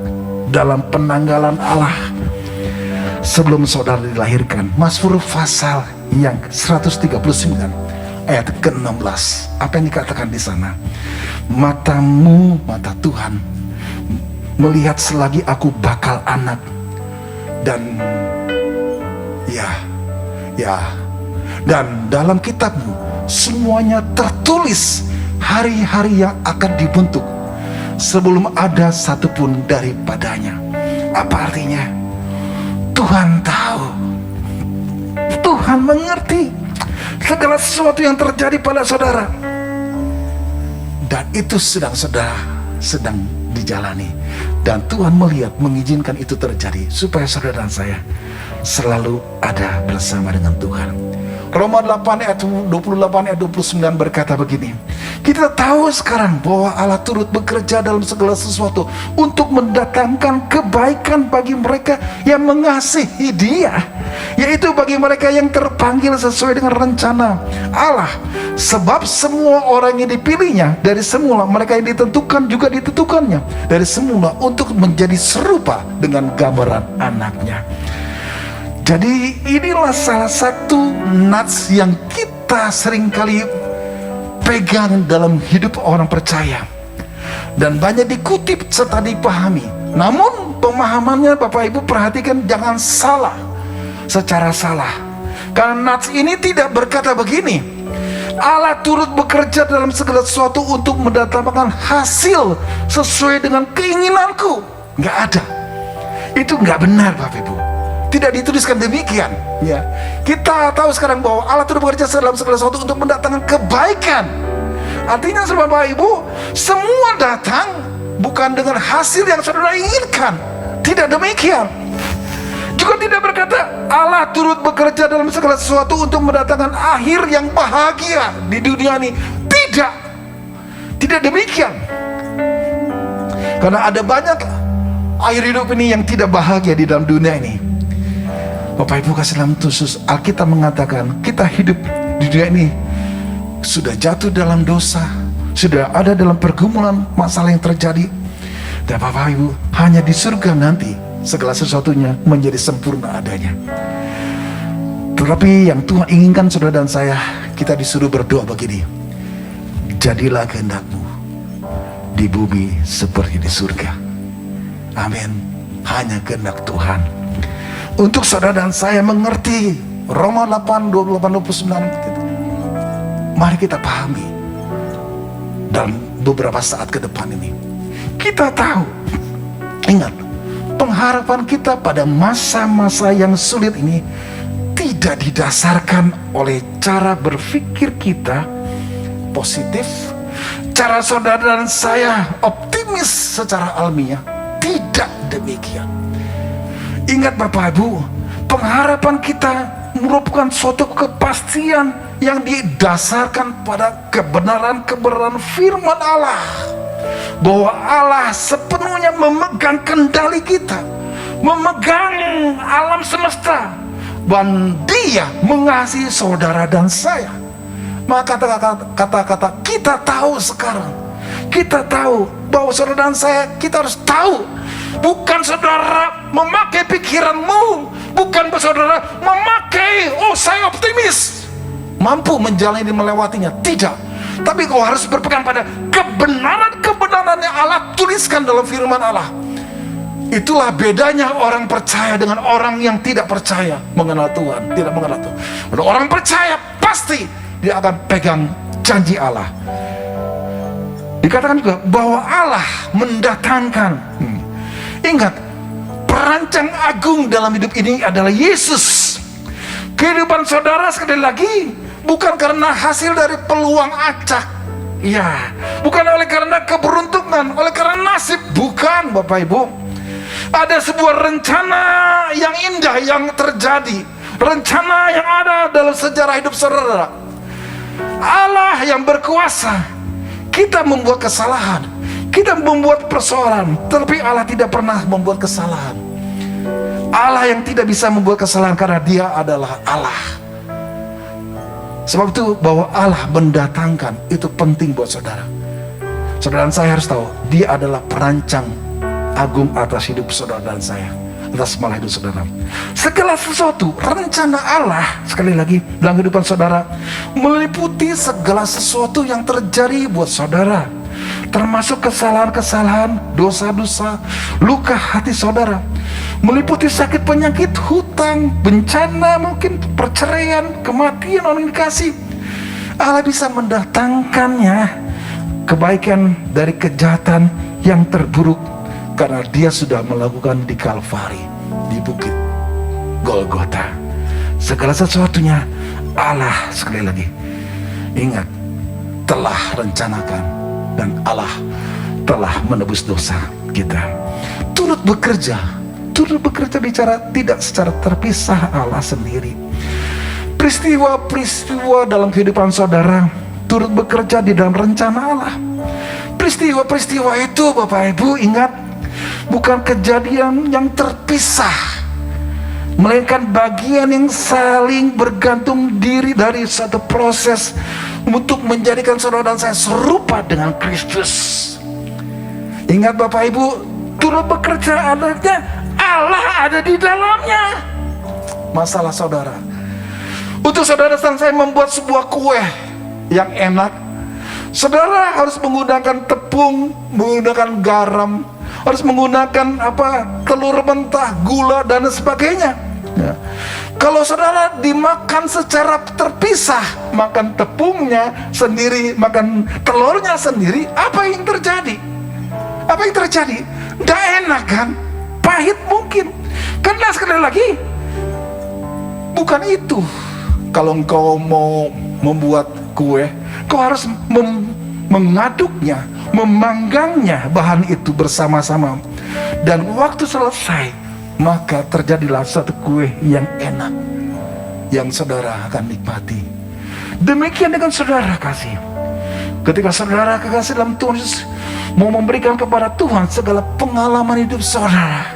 dalam penanggalan Allah sebelum saudara dilahirkan. Mazmur pasal yang 139 ayat ke-16, apa yang dikatakan di sana? Matamu, mata Tuhan, melihat selagi aku bakal anak, dan dan dalam kitabmu semuanya tertulis hari-hari yang akan dibentuk sebelum ada satupun daripadanya. Apa artinya? Tuhan tahu, Tuhan mengerti segala sesuatu yang terjadi pada saudara, dan itu sedang dijalani, dan Tuhan melihat, mengizinkan itu terjadi supaya saudara dan saya selalu ada bersama dengan Tuhan. Roma 8 ayat 28 ayat 29 berkata begini, kita tahu sekarang bahwa Allah turut bekerja dalam segala sesuatu untuk mendatangkan kebaikan bagi mereka yang mengasihi Dia, yaitu bagi mereka yang terpanggil sesuai dengan rencana Allah. Sebab semua orang yang dipilihnya dari semula, mereka yang ditentukan juga ditentukannya dari semula untuk menjadi serupa dengan gambaran anaknya. Jadi inilah salah satu nats yang kita seringkali pegang dalam hidup orang percaya, dan banyak dikutip serta dipahami. Namun pemahamannya Bapak Ibu perhatikan, jangan salah, secara salah. Karena nats ini tidak berkata begini, Allah turut bekerja dalam segala sesuatu untuk mendatangkan hasil sesuai dengan keinginanku. Nggak ada. Itu nggak benar Bapak Ibu. Tidak dituliskan demikian. Ya, kita tahu sekarang bahwa Allah turut bekerja dalam segala sesuatu untuk mendatangkan kebaikan. Artinya Bapak Ibu, semua datang bukan dengan hasil yang saudara inginkan. Tidak demikian. Juga tidak berkata Allah turut bekerja dalam segala sesuatu untuk mendatangkan akhir yang bahagia di dunia ini. Tidak. Tidak demikian. Karena ada banyak akhir hidup ini yang tidak bahagia di dalam dunia ini. Bapak Ibu kasih dalam khusus, Alkitab mengatakan kita hidup di dunia ini sudah jatuh dalam dosa, sudah ada dalam pergumulan masalah yang terjadi. Dan Bapak Ibu, hanya di surga nanti segala sesuatunya menjadi sempurna adanya. Tetapi yang Tuhan inginkan saudara dan saya, kita disuruh berdoa begini: jadilah kehendak-Mu di bumi seperti di surga. Amin. Hanya kehendak Tuhan. Untuk saudara dan saya mengerti Roma 8:28-29, mari kita pahami dalam beberapa saat ke depan ini. Kita tahu, ingat, pengharapan kita pada masa-masa yang sulit ini tidak didasarkan oleh cara berpikir kita positif, cara saudara dan saya optimis secara alamiah. Tidak demikian. Ingat Bapak Ibu, pengharapan kita merupakan suatu kepastian yang didasarkan pada kebenaran-kebenaran firman Allah, bahwa Allah sepenuhnya memegang kendali kita, memegang alam semesta, dan Dia mengasihi saudara dan saya. Maka kata-kata kita tahu sekarang, kita tahu bahwa saudara dan saya, kita harus tahu, bukan saudara memakai pikiranmu, bukan saudara memakai, oh saya optimis, mampu menjalani melewatinya, tidak. Tapi kau harus berpegang pada kebenaran-kebenaran yang Allah tuliskan dalam firman Allah. Itulah bedanya orang percaya dengan orang yang tidak percaya mengenal Tuhan, tidak mengenal Tuhan. Kalau orang percaya pasti dia akan pegang janji Allah. Dikatakan juga bahwa Allah mendatangkan. Ingat, perancang agung dalam hidup ini adalah Yesus. Kehidupan saudara sekali lagi bukan karena hasil dari peluang acak, ya, bukan oleh karena keberuntungan, oleh karena nasib, bukan Bapak Ibu. Ada sebuah rencana yang indah yang terjadi, rencana yang ada dalam sejarah hidup saudara. Allah yang berkuasa. Kita membuat kesalahan, kita membuat persoalan, tetapi Allah tidak pernah membuat kesalahan. Allah yang tidak bisa membuat kesalahan karena Dia adalah Allah. Sebab itu bahwa Allah mendatangkan itu penting buat saudara. Saudara dan saya harus tahu, Dia adalah perancang agung atas hidup saudara dan saya, atas malah hidup saudara. Segala sesuatu, rencana Allah sekali lagi dalam kehidupan saudara meliputi segala sesuatu yang terjadi buat saudara, termasuk kesalahan-kesalahan, dosa-dosa, luka hati saudara, meliputi sakit penyakit, hutang, bencana, mungkin perceraian, kematian, orang dikasih. Allah bisa mendatangkannya, kebaikan dari kejahatan yang terburuk, karena Dia sudah melakukan di Kalvari, di bukit Golgota. Segala sesuatunya Allah sekali lagi, ingat, telah rencanakan, dan Allah telah menebus dosa kita. Turut bekerja bicara tidak secara terpisah Allah sendiri. Peristiwa-peristiwa dalam kehidupan saudara turut bekerja di dalam rencana Allah. Peristiwa-peristiwa itu Bapak Ibu ingat, bukan kejadian yang terpisah, melainkan bagian yang saling bergantung diri dari satu proses untuk menjadikan saudara dan saya serupa dengan Kristus. Ingat Bapak Ibu, turut bekerja adanya Allah ada di dalamnya. Masalah saudara, untuk saudara dan saya membuat sebuah kue yang enak, saudara harus menggunakan tepung, menggunakan garam, harus menggunakan telur mentah, gula dan sebagainya, ya. Kalau saudara dimakan secara terpisah, makan tepungnya sendiri, makan telurnya sendiri, apa yang terjadi? Apa yang terjadi? Nggak enak kan? Pahit mungkin. Karena sekali lagi, bukan itu. Kalau engkau mau membuat kue, kau harus mengaduknya, memanggangnya bahan itu bersama-sama, dan waktu selesai maka terjadilah satu kue yang enak yang saudara akan nikmati. Demikian dengan saudara kasih. Ketika saudara kekasih dalam Tuhan Yesus mau memberikan kepada Tuhan segala pengalaman hidup saudara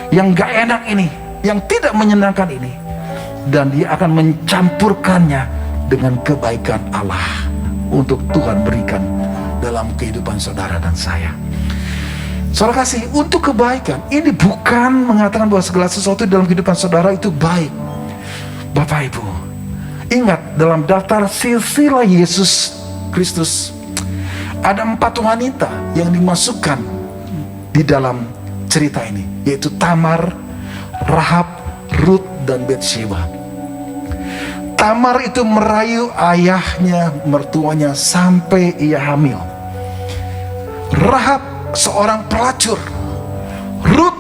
yang gak enak ini, yang tidak menyenangkan ini, dan Dia akan mencampurkannya dengan kebaikan Allah untuk Tuhan berikan dalam kehidupan saudara dan saya. Saudara kasih, untuk kebaikan. Ini bukan mengatakan bahwa segala sesuatu dalam kehidupan saudara itu baik. Bapak Ibu, ingat dalam daftar silsilah Yesus Kristus, ada 4 wanita yang dimasukkan di dalam cerita ini, yaitu Tamar, Rahab, Rut, dan Betsheba. Tamar itu merayu ayahnya, mertuanya sampai ia hamil. Rahab seorang pelacur. Rut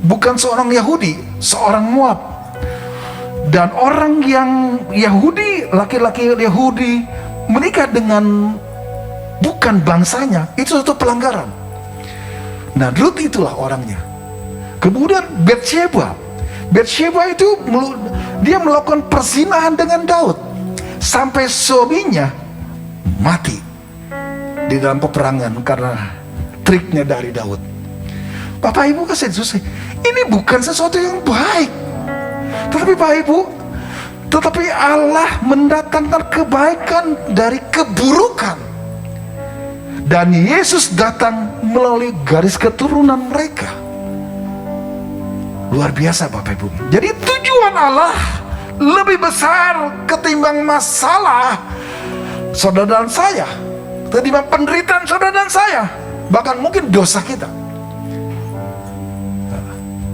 bukan seorang Yahudi, seorang Moab. Dan orang yang Yahudi, laki-laki Yahudi menikah dengan bukan bangsanya, itu suatu pelanggaran. Nah, Rut itulah orangnya. Kemudian Betsheba itu dia melakukan perzinahan dengan Daud sampai suaminya mati di dalam peperangan karena triknya dari Daud. Bapak Ibu kasih Yesus, ini bukan sesuatu yang baik. Tetapi Allah mendatangkan kebaikan dari keburukan. Dan Yesus datang melalui garis keturunan mereka. Luar biasa Bapak Ibu. Jadi tujuan Allah lebih besar ketimbang masalah saudara dan saya, ketimbang penderitaan saudara dan saya, bahkan mungkin dosa kita.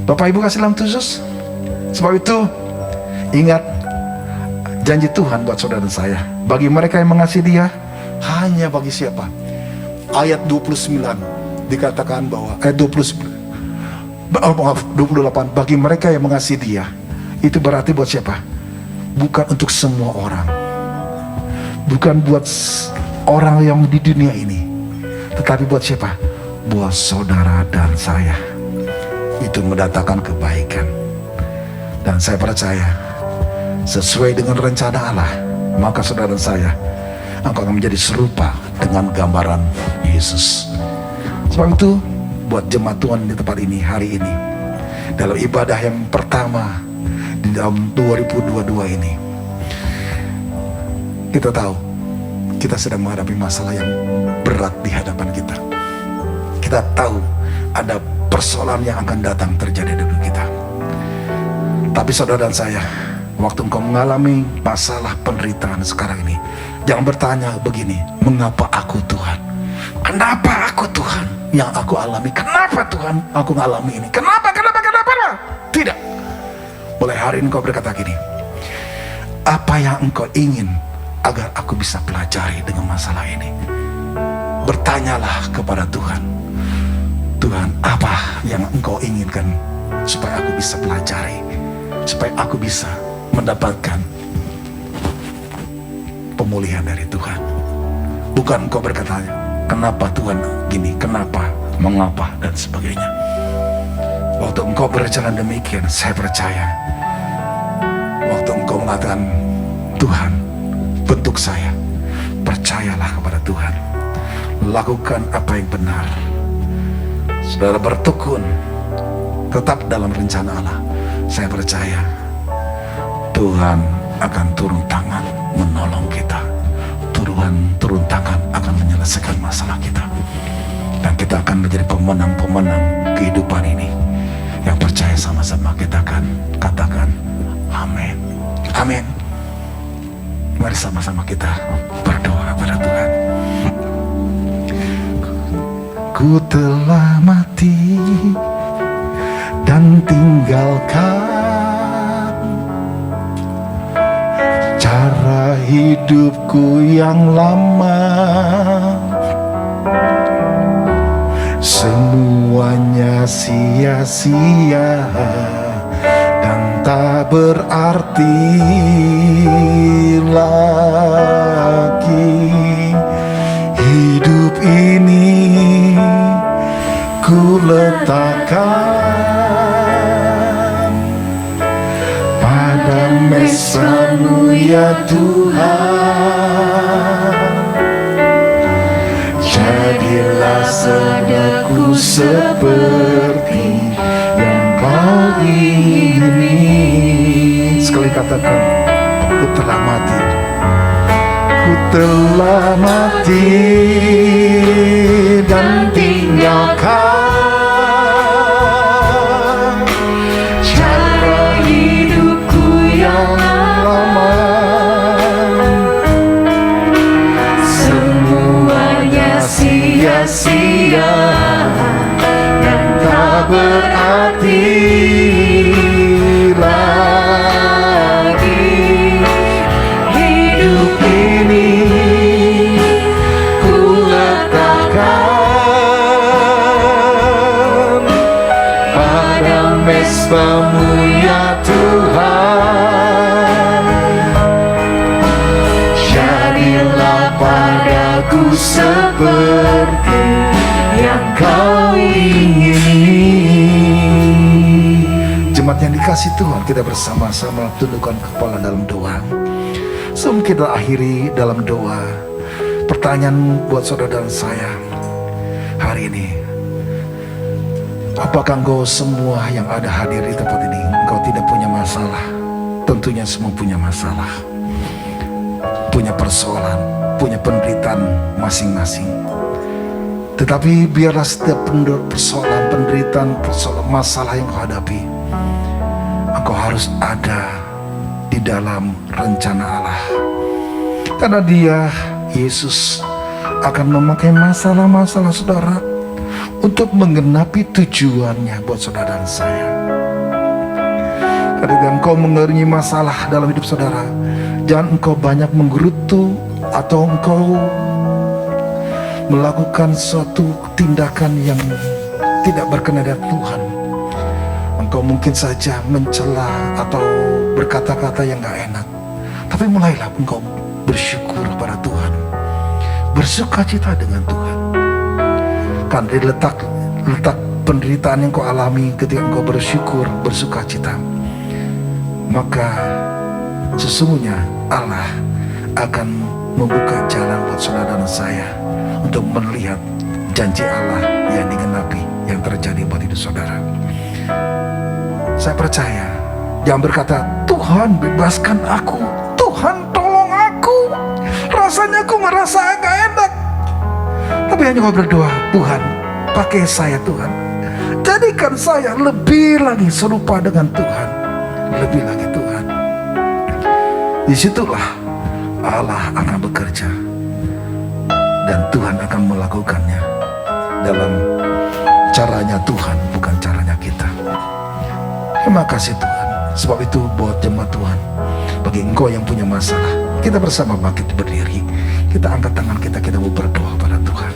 Bapak Ibu kasih dalam Yesus. Sebab itu ingat janji Tuhan buat saudara dan saya. Bagi mereka yang mengasihi Dia, hanya bagi siapa? Ayat 29 dikatakan bahwa ayat 28, bagi mereka yang mengasihi Dia. Itu berarti buat siapa? Bukan untuk semua orang, bukan buat orang yang di dunia ini, tetapi buat siapa? Buat saudara dan saya. Itu mendatangkan kebaikan. Dan saya percaya sesuai dengan rencana Allah, maka saudara dan saya akan menjadi serupa dengan gambaran Yesus. Sebab itu buat jemaat Tuhan di tempat ini hari ini, dalam ibadah yang pertama di dalam 2022 ini, kita tahu kita sedang menghadapi masalah yang berat di hadapan kita. Kita tahu ada persoalan yang akan datang terjadi di hidup kita. Tapi saudara dan saya, waktu engkau mengalami masalah penderitaan sekarang ini, jangan bertanya begini, mengapa aku Tuhan? Kenapa aku Tuhan yang aku alami? Kenapa Tuhan aku mengalami ini? Kenapa? Tidak. Mulai hari ini engkau berkata gini, apa yang engkau ingin agar aku bisa pelajari dengan masalah ini? Bertanyalah kepada Tuhan. Tuhan, apa yang engkau inginkan supaya aku bisa pelajari, supaya aku bisa mendapatkan pemulihan dari Tuhan. Bukan engkau berkata, kenapa Tuhan gini, kenapa, mengapa, dan sebagainya. Waktu engkau berjalan demikian, saya percaya, waktu engkau mengatakan, Tuhan, bentuk saya, percayalah kepada Tuhan, lakukan apa yang benar. Saudara bertekun tetap dalam rencana Allah. Saya percaya Tuhan akan turun tangan menolong kita. Tuhan turun tangan akan menyelesaikan masalah kita. Dan kita akan menjadi pemenang-pemenang kehidupan ini. Yang percaya sama-sama kita akan katakan amin. Amin. Mari sama-sama kita berdoa kepada Tuhan. Ku telah mati dan tinggalkan cara hidupku yang lama. Semuanya sia-sia dan tak berarti lagi. Hidup ini ku letakkan pada mesamu ya Tuhan. Jadilah sadaku seperti yang kau ingini. Sekali katakan, ku telah mati. Ku telah mati dan tinggalkan mesbah-Mu ya Tuhan. Jadilah padaku seperti yang Kau ingini. Jemaat yang dikasih Tuhan, kita bersama-sama tundukkan kepala dalam doa. Sebelum kita akhiri dalam doa, pertanyaan buat saudara dan saya hari ini, apakah engkau semua yang ada hadir di tempat ini, engkau tidak punya masalah? Tentunya semua punya masalah, punya persoalan, punya penderitaan masing-masing. Tetapi biarlah setiap persoalan, penderitaan, persoalan, masalah yang kau hadapi, engkau harus ada di dalam rencana Allah. Karena Dia, Yesus, akan memakai masalah-masalah saudara untuk menggenapi tujuannya buat saudara dan saya. Ketika engkau mengalami masalah dalam hidup saudara, jangan engkau banyak menggerutu atau engkau melakukan suatu tindakan yang tidak berkenan dengan Tuhan. Engkau mungkin saja mencela atau berkata-kata yang gak enak. Tapi mulailah engkau bersyukur pada Tuhan, bersukacita dengan Tuhan. Karena di letak penderitaan yang kau alami ketika engkau bersyukur, bersukacita, maka sesungguhnya Allah akan membuka jalan buat saudara dan saya untuk melihat janji Allah yang digenapi, yang terjadi buat hidup saudara. Saya percaya, jangan berkata, Tuhan bebaskan aku, Tuhan tolong aku, rasanya aku merasa agak enak. Tapi hanya kau berdoa, Tuhan pakai saya Tuhan, jadikan saya lebih lagi serupa dengan Tuhan, lebih lagi Tuhan. Disitulah Allah akan bekerja dan Tuhan akan melakukannya dalam caranya Tuhan, bukan caranya kita. Terima kasih Tuhan. Sebab itu buat jemaat Tuhan, bagi engkau yang punya masalah, kita bersama bangkit berdiri, kita angkat tangan kita mau berdoa pada Tuhan.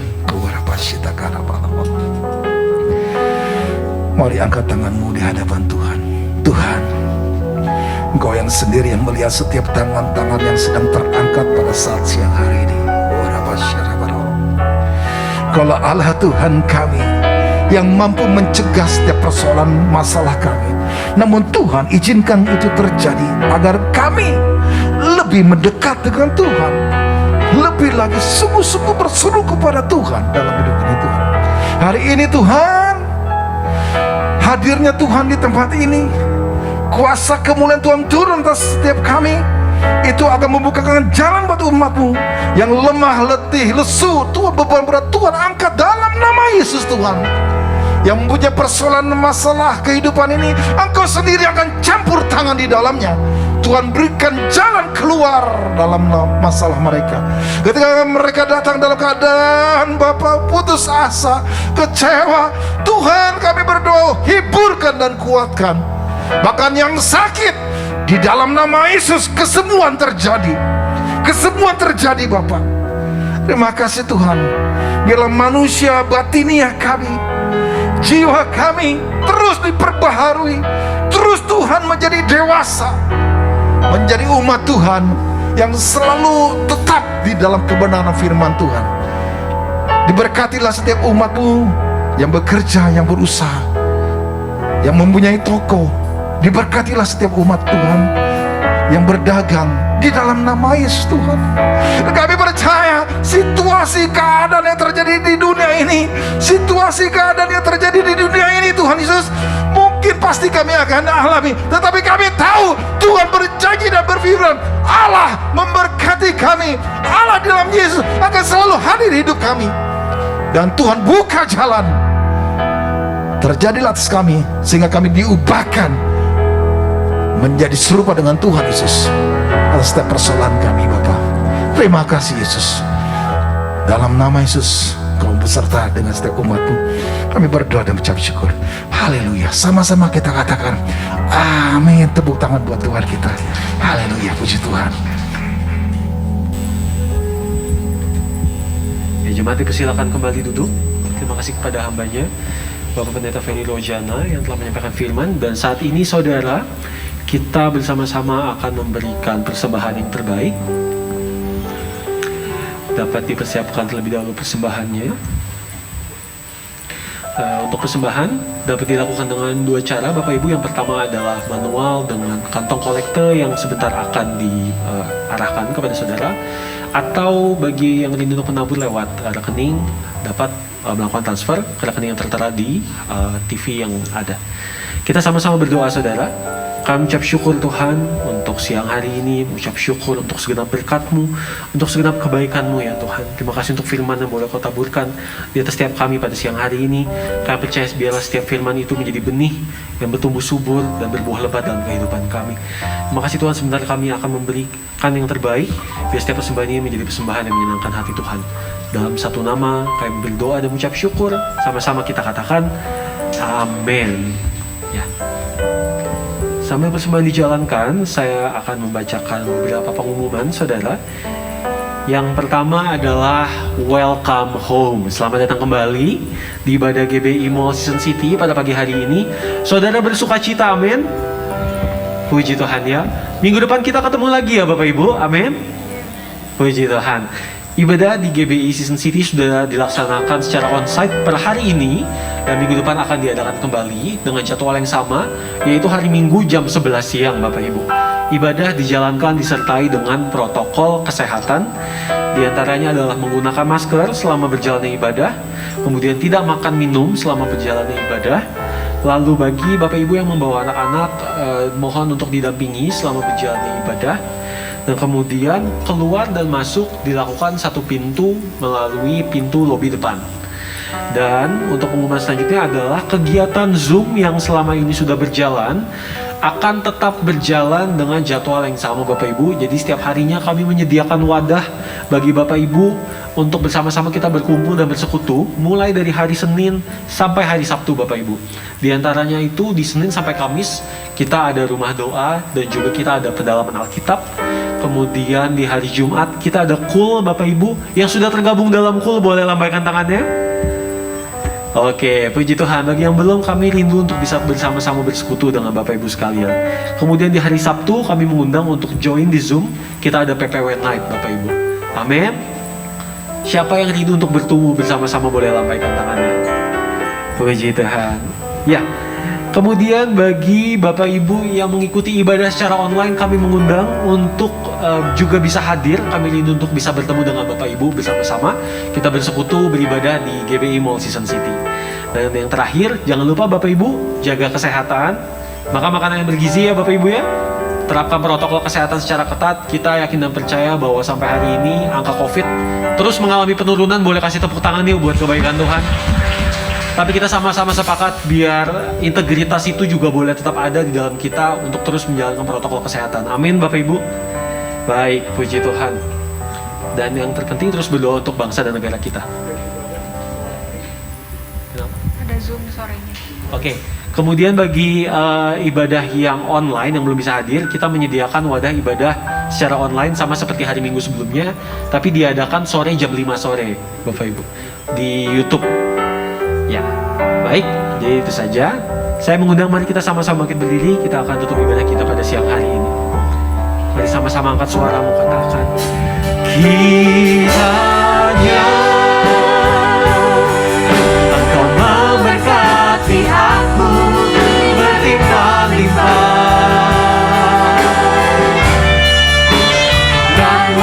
Mari angkat tanganmu di hadapan Tuhan. Tuhan, Engkau yang sendiri yang melihat setiap tangan-tangan yang sedang terangkat pada saat siang hari ini. Kalau Allah Tuhan kami yang mampu mencegah setiap persoalan masalah kami, namun Tuhan izinkan itu terjadi agar kami lebih mendekat dengan Tuhan, lebih lagi sungguh-sungguh berseru kepada Tuhan dalam hidup ini Tuhan. Hari ini Tuhan, hadirnya Tuhan di tempat ini, kuasa kemuliaan Tuhan turun atas setiap kami, itu akan membukakan jalan buat umat-Mu yang lemah, letih, lesu. Tuhan, beban berat Tuhan angkat dalam nama Yesus Tuhan. Yang mempunyai persoalan masalah kehidupan ini, Engkau sendiri akan campur tangan di dalamnya. Tuhan berikan jalan keluar dalam masalah mereka. Ketika mereka datang dalam keadaan Bapa putus asa, kecewa, Tuhan kami berdoa, hiburkan dan kuatkan. Bahkan yang sakit, di dalam nama Yesus kesembuhan terjadi. Kesembuhan terjadi Bapa. Terima kasih Tuhan. Biarlah manusia batiniah kami, jiwa kami terus diperbaharui, terus Tuhan menjadi dewasa, menjadi umat Tuhan yang selalu tetap di dalam kebenaran firman Tuhan. Diberkatilah setiap umat-Mu yang bekerja, yang berusaha, yang mempunyai toko. Diberkatilah setiap umat Tuhan yang berdagang di dalam nama Yesus Tuhan. Kami percaya situasi keadaan yang terjadi di dunia ini, situasi keadaan yang terjadi di dunia ini Tuhan Yesus, mungkin pasti kami akan alami, tetapi kami tahu Tuhan berjanji dan berfirman, Allah memberkati kami. Allah dalam Yesus akan selalu hadir di hidup kami, dan Tuhan buka jalan terjadilah atas kami, sehingga kami diubahkan menjadi serupa dengan Tuhan Yesus atas setiap persoalan kami Bapa. Terima kasih Yesus. Dalam nama Yesus, Kau beserta dengan setiap umat-Mu, kami berdoa dan mengucap syukur. Haleluya. Sama-sama kita katakan amin. Tepuk tangan buat Tuhan kita. Haleluya, puji Tuhan.
Ya, jemaat silakan kembali duduk. Terima kasih kepada hambanya. Bapak Pendeta Ferry Rojana yang telah menyampaikan firman. Dan saat ini saudara, kita bersama-sama akan memberikan persembahan yang terbaik. Dapat dipersiapkan terlebih dahulu persembahannya. Untuk persembahan dapat dilakukan dengan dua cara Bapak Ibu. Yang pertama adalah manual dengan kantong kolektor yang sebentar akan diarahkan kepada saudara, atau bagi yang rindu untuk menabur lewat rekening dapat melakukan transfer ke rekening yang tertera di TV yang ada. Kita sama-sama berdoa saudara. Kami ucap syukur Tuhan untuk siang hari ini, ucap syukur untuk segenap berkat-Mu, untuk segenap kebaikan-Mu ya Tuhan. Terima kasih untuk firman yang boleh Kau taburkan di atas setiap kami pada siang hari ini. Kami percaya biarlah setiap firman itu menjadi benih yang bertumbuh subur dan berbuah lebat dalam kehidupan kami. Terima kasih Tuhan, sebentar kami akan memberikan yang terbaik, biar setiap persembahan ini menjadi persembahan yang menyenangkan hati Tuhan. Dalam satu nama kami berdoa dan mengucap syukur, sama-sama kita katakan amin. Ya. Sambil persembahan dijalankan, saya akan membacakan beberapa pengumuman saudara. Yang pertama adalah welcome home. Selamat datang kembali di ibadah GBI Mall Season City pada pagi hari ini. Saudara bersuka cita, amin. Puji Tuhan ya. Minggu depan kita ketemu lagi ya Bapak Ibu, amin. Puji Tuhan. Ibadah di GBI Season City sudah dilaksanakan secara onsite per hari ini, dan minggu depan akan diadakan kembali dengan jadwal yang sama, yaitu hari Minggu jam 11 siang Bapak Ibu. Ibadah dijalankan disertai dengan protokol kesehatan, diantaranya adalah menggunakan masker selama berjalannya ibadah, kemudian tidak makan minum selama berjalannya ibadah. Lalu bagi Bapak Ibu yang membawa anak-anak, mohon untuk didampingi selama berjalannya ibadah. Dan kemudian keluar dan masuk dilakukan satu pintu melalui pintu lobi depan. Dan untuk pengumuman selanjutnya adalah kegiatan Zoom yang selama ini sudah berjalan akan tetap berjalan dengan jadwal yang sama Bapak Ibu. Jadi setiap harinya kami menyediakan wadah bagi Bapak Ibu untuk bersama-sama kita berkumpul dan bersekutu mulai dari hari Senin sampai hari Sabtu Bapak Ibu. Di antaranya itu di Senin sampai Kamis kita ada rumah doa dan juga kita ada pendalaman Alkitab. Kemudian di hari Jumat kita ada KUL Bapak Ibu. Yang sudah tergabung dalam KUL boleh lambaikan tangannya. Oke, puji Tuhan. Bagi yang belum, kami rindu untuk bisa bersama-sama bersekutu dengan Bapak Ibu sekalian. Kemudian di hari Sabtu kami mengundang untuk join di Zoom. Kita ada PPW Night Bapak Ibu. Amin. Siapa yang rindu untuk bertumbuh bersama-sama boleh lambaikan tangannya. Puji Tuhan. Ya. Kemudian bagi Bapak Ibu yang mengikuti ibadah secara online, kami mengundang untuk juga bisa hadir. Kami rindu untuk bisa bertemu dengan Bapak Ibu bersama-sama. Kita bersekutu beribadah di GBI Mall Season City. Dan yang terakhir, jangan lupa Bapak Ibu jaga kesehatan. Makan makanan yang bergizi ya Bapak Ibu ya. Terapkan protokol kesehatan secara ketat. Kita yakin dan percaya bahwa sampai hari ini angka COVID terus mengalami penurunan. Boleh kasih tepuk tangan yuk buat kebaikan Tuhan. Tapi kita sama-sama sepakat biar integritas itu juga boleh tetap ada di dalam kita untuk terus menjalankan protokol kesehatan. Amin Bapak Ibu. Baik, puji Tuhan. Dan yang terpenting terus berdoa untuk bangsa dan negara kita. Kenapa?
Ada Zoom sorenya.
Oke. Kemudian bagi ibadah yang online yang belum bisa hadir, kita menyediakan wadah ibadah secara online sama seperti hari Minggu sebelumnya, tapi diadakan sore jam 5 sore Bapak Ibu di YouTube. Ya, baik, jadi itu saja. Saya mengundang mari kita sama-sama bangkit berdiri. Kita akan tutup ibadah kita pada siang hari ini. Mari sama-sama angkat suaramu katakan, kiranya Engkau memberkati aku berlimpah-limpah dan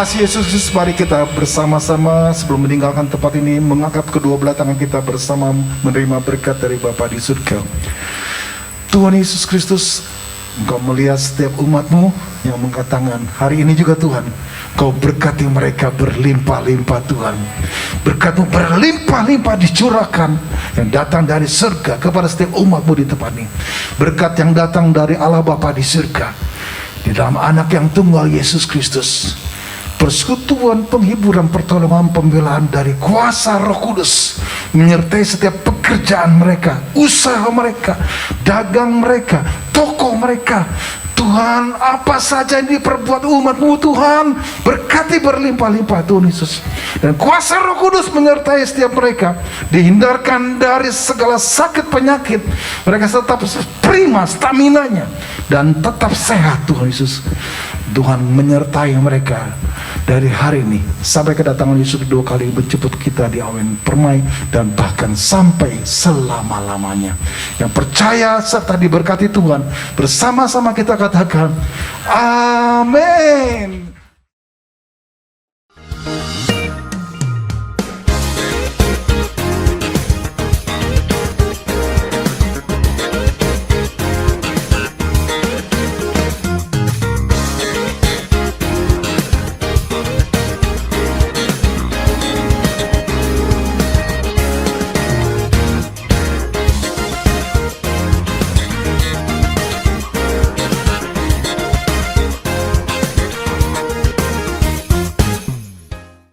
kasih Yesus Kristus, mari kita bersama-sama sebelum meninggalkan tempat ini mengangkat kedua belah tangan kita bersama menerima berkat dari Bapa di surga. Tuhan Yesus Kristus, Engkau melihat setiap umat-Mu yang mengangkat tangan. Hari ini juga Tuhan, Kau berkati mereka berlimpah-limpah Tuhan. Berkat-Mu berlimpah-limpah dicurahkan yang datang dari surga kepada setiap umat-Mu di tempat ini. Berkat yang datang dari Allah Bapa di surga, di dalam anak yang tunggal Yesus Kristus. Persekutuan, penghiburan, pertolongan, pembelaan dari kuasa Roh Kudus menyertai setiap pekerjaan mereka, usaha mereka, dagang mereka, toko mereka. Tuhan, apa saja yang diperbuat umat-Mu Tuhan, berkati berlimpah-limpah Tuhan Yesus. Dan kuasa Roh Kudus menyertai setiap mereka, dihindarkan dari segala sakit penyakit. Mereka tetap prima staminanya dan tetap sehat Tuhan Yesus. Tuhan menyertai mereka dari hari ini sampai kedatangan Yesus kedua kali menjemput kita di awan permai, dan bahkan sampai selama-lamanya. Yang percaya serta diberkati Tuhan, bersama-sama kita katakan amin.